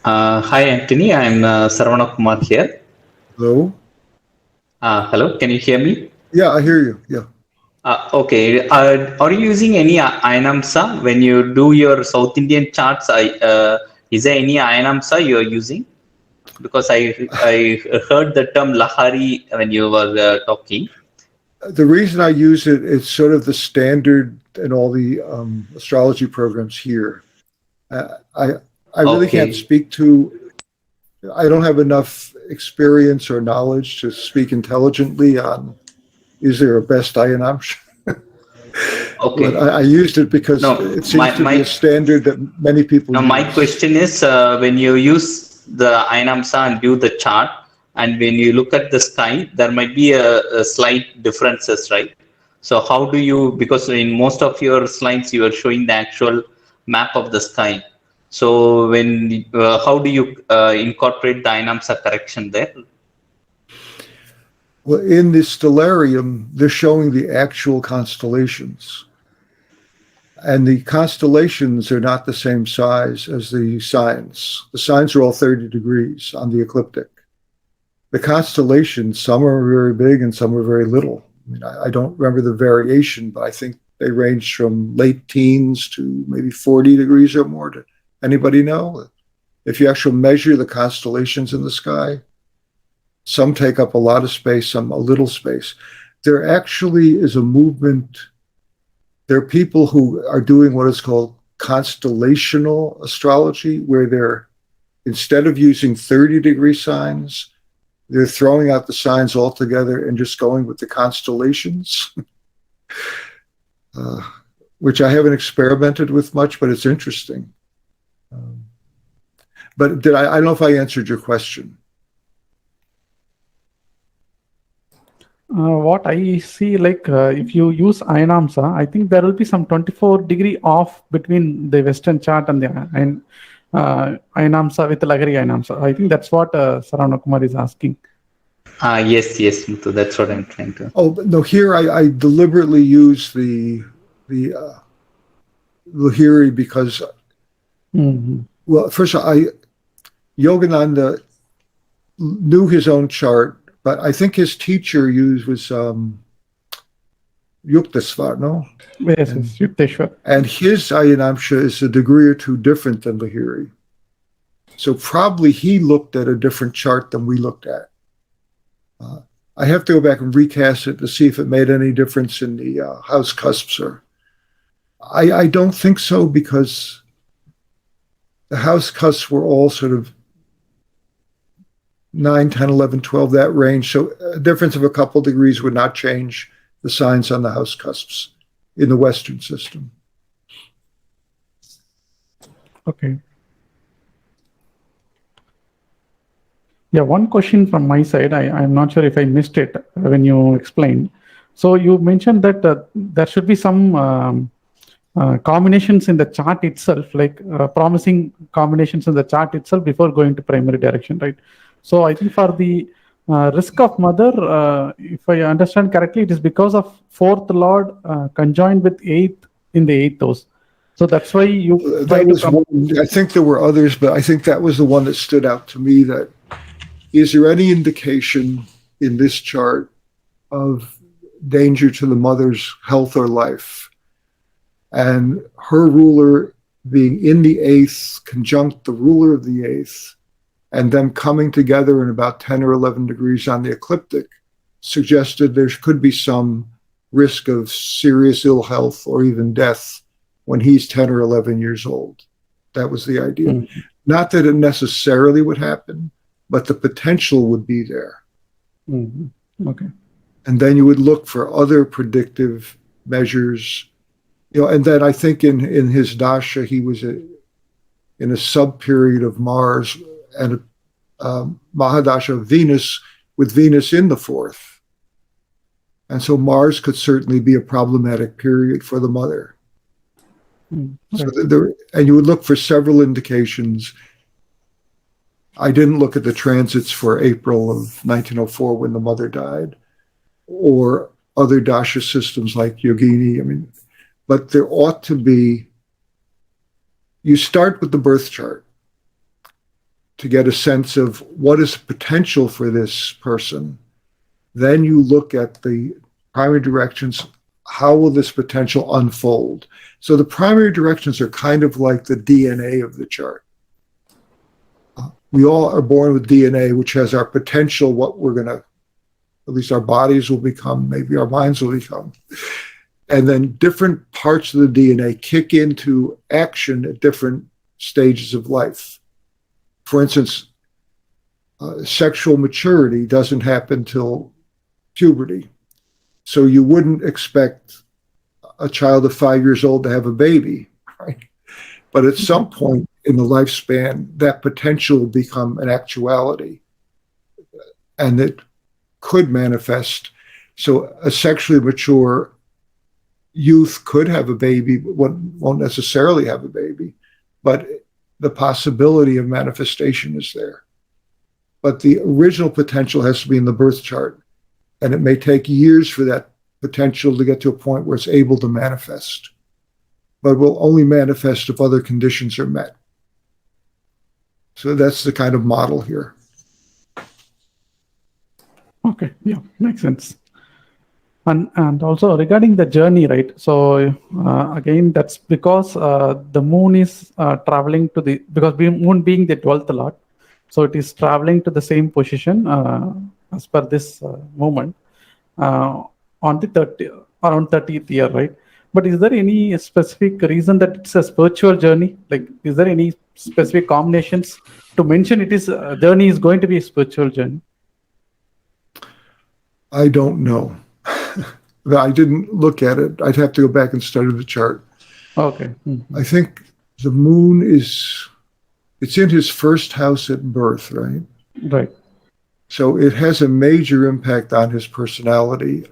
Hi, Anthony. I'm Sarvana Kumar here. Hello. Hello. Can you hear me? Yeah, I hear you. Yeah. Okay. Are you using any Ayanamsa when you do your South Indian charts? Is there any Ayanamsa you are using? Because I heard the term Lahari when you were talking. The reason I use it, it's sort of the standard in all the astrology programs here. I really can't speak to. I don't have enough experience or knowledge to speak intelligently on. Is there a best Ayanamsa? Okay. But I used it because it seems to be a standard that many people use. My question is, when you use the Ayanamsa and do the chart, and when you look at the sky, there might be a slight differences, right? So how do you, because in most of your slides, you are showing the actual map of the sky. So when, how do you incorporate the Ayanamsa correction there? Well, in the stellarium, they're showing the actual constellations. And the constellations are not the same size as the signs. The signs are all 30 degrees on the ecliptic. the constellations, some are very big and some are very little. I mean, I don't remember the variation, but I think they range from late teens to maybe 40 degrees or more. Anybody know? If you actually measure the constellations in the sky, some take up a lot of space, some a little space. There actually is a movement. There are people who are doing what is called constellational astrology, where they're, instead of using 30-degree signs, they're throwing out the signs altogether and just going with the constellations, which I haven't experimented with much, but it's interesting. But I don't know if I answered your question. What I see, like if you use Ainamsa, I think there will be some 24-degree off between the Western chart and the Ainamsa with Lagari Ainamsa. I think that's what Sarana Kumar is asking. Yes, Muthu, that's what I'm trying to. Oh, but no, here I deliberately use the Lahiri because, well, first of all, Yogananda knew his own chart, but I think his teacher was Yukteswar, no? Yes, Yukteswar. And his Ayanamsha is a degree or two different than Lahiri. So probably he looked at a different chart than we looked at. I have to go back and recast it to see if it made any difference in the house cusps. I don't think so, because the house cusps were all sort of 9, 10, 11, 12, that range. So a difference of a couple degrees would not change the signs on the house cusps in the Western system. Okay. Yeah, one question from my side. I'm not sure if I missed it when you explained. So you mentioned that there should be some combinations in the chart itself, like promising combinations in the chart itself before going to primary direction, right? So I think for the risk of mother, if I understand correctly, it is because of fourth lord conjoined with eighth in the eighth house. So that's why you try that was one. I think there were others, but I think that was the one that stood out to me. That is there any indication in this chart of danger to the mother's health or life? And her ruler being in the eighth, conjunct the ruler of the eighth, and them coming together in about 10 or 11 degrees on the ecliptic, suggested there could be some risk of serious ill health or even death when he's 10 or 11 years old. That was the idea. Mm-hmm. Not that it necessarily would happen, but the potential would be there. Mm-hmm. Okay. And then you would look for other predictive measures. And then I think in his dasha, he was in a sub-period of Mars and Mahadasha of Venus, with Venus in the fourth. And so Mars could certainly be a problematic period for the mother. Mm-hmm. So and you would look for several indications. I didn't look at the transits for April of 1904 when the mother died, or other dasha systems like Yogini. But there ought to be, you start with the birth chart to get a sense of what is potential for this person. Then you look at the primary directions. How will this potential unfold? So the primary directions are kind of like the DNA of the chart. We all are born with DNA, which has our potential, what we're going to, at least our bodies will become, maybe our minds will become. And then different parts of the DNA kick into action at different stages of life. For instance, sexual maturity doesn't happen till puberty. So you wouldn't expect a child of 5 years old to have a baby, right? But at some point in the lifespan, that potential will become an actuality, and it could manifest. So a sexually mature youth could have a baby, but won't necessarily have a baby, but the possibility of manifestation is there. But the original potential has to be in the birth chart, and it may take years for that potential to get to a point where it's able to manifest, but will only manifest if other conditions are met. So that's the kind of model here. Okay, yeah, makes sense. And also regarding the journey, right? So again, that's because the moon is traveling to the, because moon being the 12th lord, so it is traveling to the same position as per this moment uh, on the 30, around 30th year, right? But is there any specific reason that it's a spiritual journey? Like, is there any specific combinations to mention it is journey is going to be a spiritual journey? I don't know. I didn't look at it. I'd have to go back and study the chart. Okay. I think the moon it's in his first house at birth, right? Right. So it has a major impact on his personality.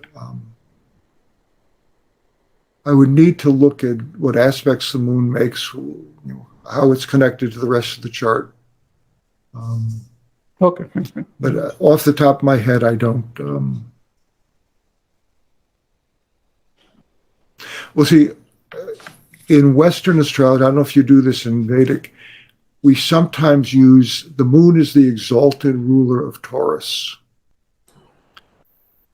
I would need to look at what aspects the moon makes, how it's connected to the rest of the chart. Okay, fine. But off the top of my head, I don't. Well, see, in Western astrology, I don't know if you do this in Vedic, we sometimes use the moon as the exalted ruler of Taurus.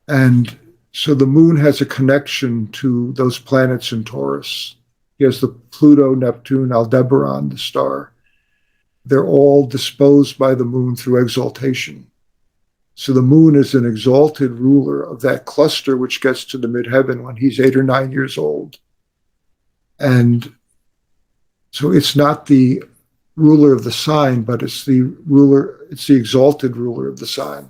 And so the moon has a connection to those planets in Taurus. He has the Pluto, Neptune, Aldebaran, the star. They're all disposed by the moon through exaltation. So the moon is an exalted ruler of that cluster which gets to the midheaven when he's 8 or 9 years old. And so it's not the ruler of the sign, but it's the exalted ruler of the sign.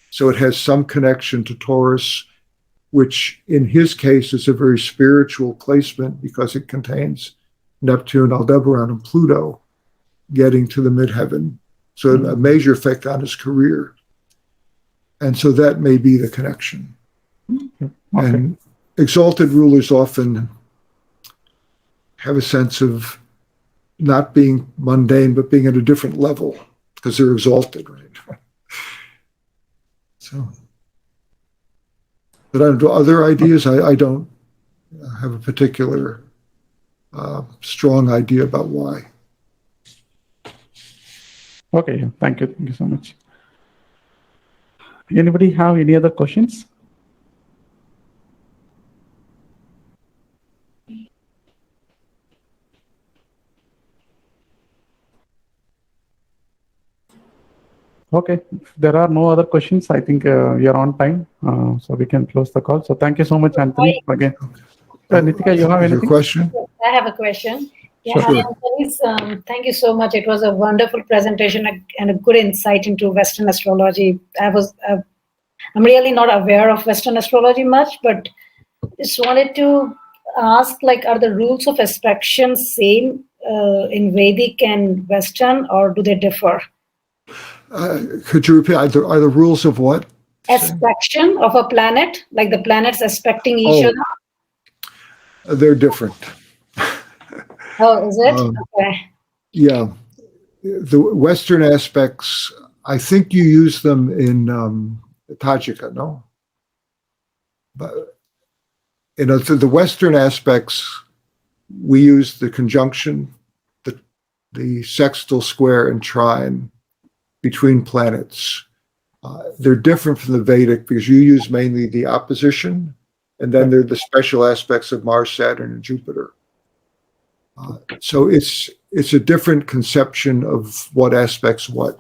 So it has some connection to Taurus, which in his case is a very spiritual placement because it contains Neptune, Aldebaran, and Pluto getting to the midheaven. So a major effect on his career. And so that may be the connection. Okay. And exalted rulers often have a sense of not being mundane, but being at a different level because they're exalted, right? So, but I don't know, other ideas, I don't have a particular strong idea about why. Okay, yeah. Thank you so much. Anybody have any other questions? Okay, if there are no other questions, I think you're on time, so we can close the call. So thank you so much, Anthony, again. Nitika, you have Is there a anything? question? I have a question. Yeah, Sure. hi, Anthony. Thank you so much. It was a wonderful presentation and a good insight into Western astrology. I'm really not aware of Western astrology much, but just wanted to ask, like, are the rules of aspect same in Vedic and Western, or do they differ? Could you repeat? Are the rules of what? Aspect of a planet, like the planets aspecting each other? They're different. Oh, is it? Okay. Yeah. The Western aspects, I think you use them in Tajika, no? But the Western aspects, we use the conjunction, the sextile, square, and trine between planets. They're different from the Vedic because you use mainly the opposition, and then they're the special aspects of Mars, Saturn, and Jupiter. So it's a different conception of what aspects what.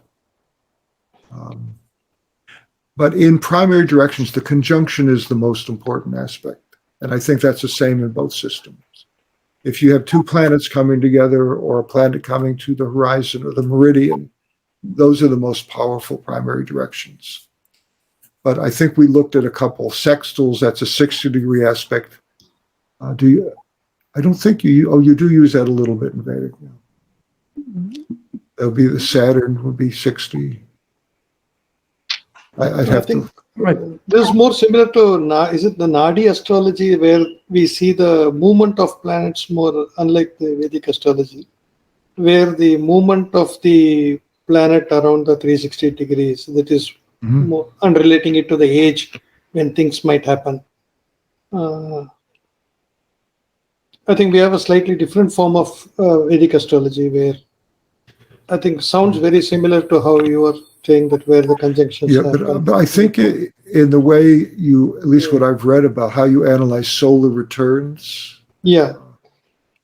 But in primary directions, the conjunction is the most important aspect. And I think that's the same in both systems. If you have two planets coming together or a planet coming to the horizon or the meridian, those are the most powerful primary directions. But I think we looked at a couple. Sextiles, that's a 60-degree aspect. I don't think you do use that a little bit in Vedic. That'll be the Saturn would be 60. I'd have to. Right. This is more similar to, is it the Nadi astrology where we see the movement of planets more unlike the Vedic astrology, where the movement of the planet around the 360 degrees, that is more, and relating it to the age when things might happen. I think we have a slightly different form of Vedic astrology where I think sounds very similar to how you are saying that where the conjunctions Yeah, happen. but I think in the way you, at least what I've read about how you analyze solar returns, Yeah.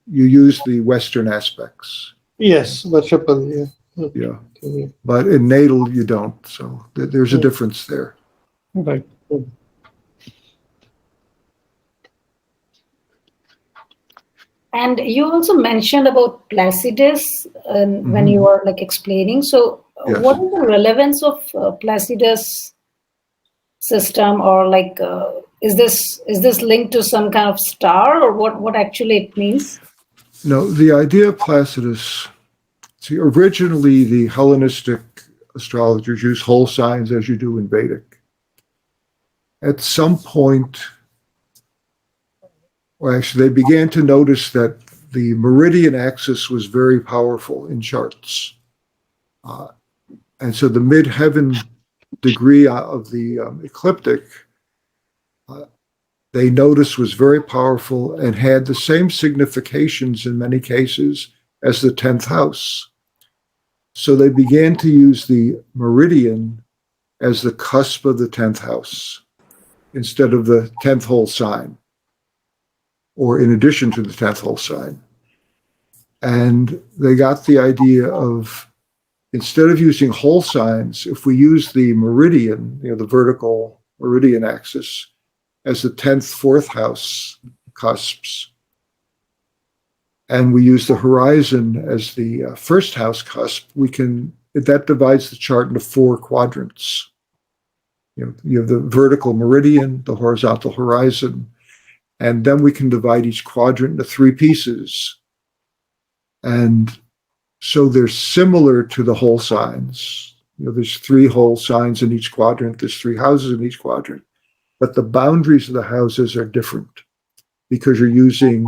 you use the Western aspects. Yes, worshipable. Yeah. Yeah. Okay. But in natal, you don't. So there's a difference there. Right. And you also mentioned about Placidus when you were like explaining. So, Yes. what is the relevance of Placidus system, or like is this linked to some kind of star, or what actually it means? No, the idea of Placidus, see, originally the Hellenistic astrologers used whole signs as you do in Vedic. At some point, well, actually, they began to notice that the meridian axis was very powerful in charts. And so the midheaven degree of the ecliptic, they noticed was very powerful and had the same significations in many cases as the 10th house. So they began to use the meridian as the cusp of the 10th house instead of the 10th whole sign, or in addition to the 10th whole sign. And they got the idea of, instead of using whole signs, if we use the meridian, the vertical meridian axis, as the 10th, fourth house cusps, and we use the horizon as the first house cusp, that divides the chart into 4 quadrants. You have the vertical meridian, the horizontal horizon, and then we can divide each quadrant into 3 pieces. And so they're similar to the whole signs. There's 3 whole signs in each quadrant, there's 3 houses in each quadrant. But the boundaries of the houses are different because you're using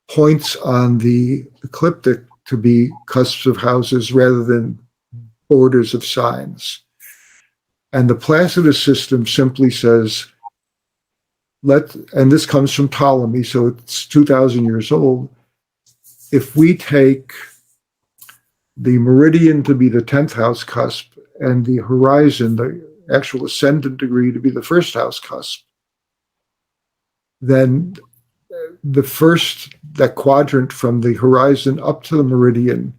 points on the ecliptic to be cusps of houses rather than borders of signs. And the Placidus system simply says, and this comes from Ptolemy, so it's 2,000 years old. If we take the meridian to be the 10th house cusp and the horizon, the actual ascendant degree, to be the first house cusp, then that quadrant from the horizon up to the meridian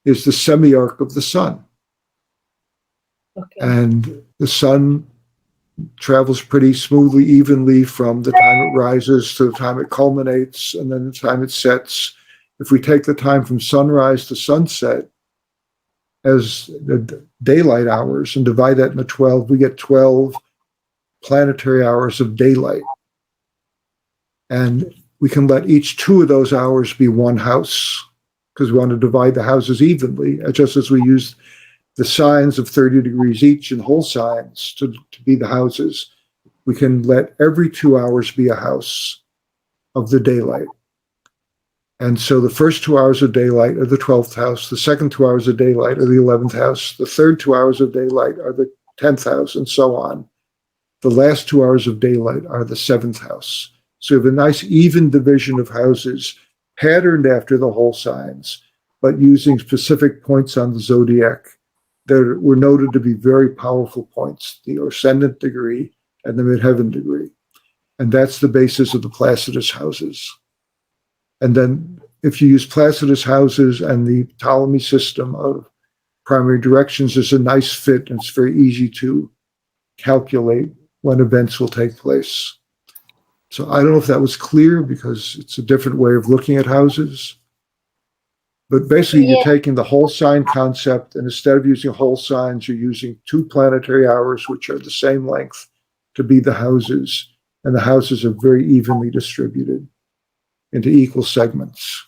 is the semi-arc of the sun. Okay. And the sun travels pretty smoothly, evenly from the time it rises to the time it culminates and then the time it sets. If we take the time from sunrise to sunset as the daylight hours and divide that into 12, we get 12 planetary hours of daylight. And we can let each 2 of those hours be 1 house because we want to divide the houses evenly, just as we use the signs of 30 degrees each in whole signs to be the houses. We can let every 2 hours be a house of the daylight. And so the first 2 hours of daylight are the 12th house, the second 2 hours of daylight are the 11th house, the third 2 hours of daylight are the 10th house, and so on. The last 2 hours of daylight are the 7th house. So you have a nice even division of houses patterned after the whole signs, but using specific points on the zodiac that were noted to be very powerful points, the ascendant degree and the midheaven degree. And that's the basis of the Placidus houses. And then if you use Placidus houses and the Ptolemy system of primary directions, there's a nice fit and it's very easy to calculate when events will take place. So I don't know if that was clear because it's a different way of looking at houses. But basically, you're taking the whole sign concept, and instead of using whole signs, you're using 2 planetary hours, which are the same length, to be the houses. And the houses are very evenly distributed into equal segments.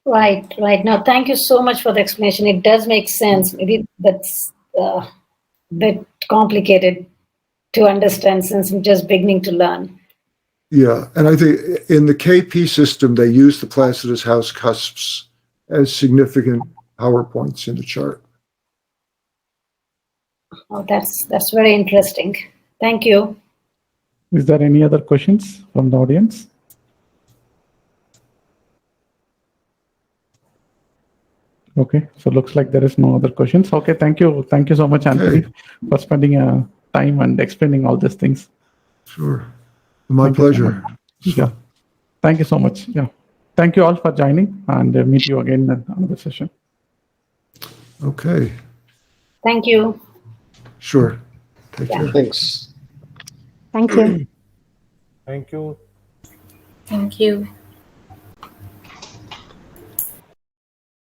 Right. Now, thank you so much for the explanation. It does make sense. Maybe that's a bit complicated to understand since I'm just beginning to learn. Yeah, and I think in the KP system, they use the Placidus house cusps as significant power points in the chart. Oh, that's very interesting. Thank you. Is there any other questions from the audience? Okay, so looks like there is no other questions. Okay, thank you so much, Anthony, for spending time and explaining all these things. Sure. My Thank you so pleasure. much. Yeah, thank you so much. Yeah, thank you all for joining, and meet you again in another session. Okay. Thank you. Sure. Take care. Thanks. Thank you. Thank you. Thank you.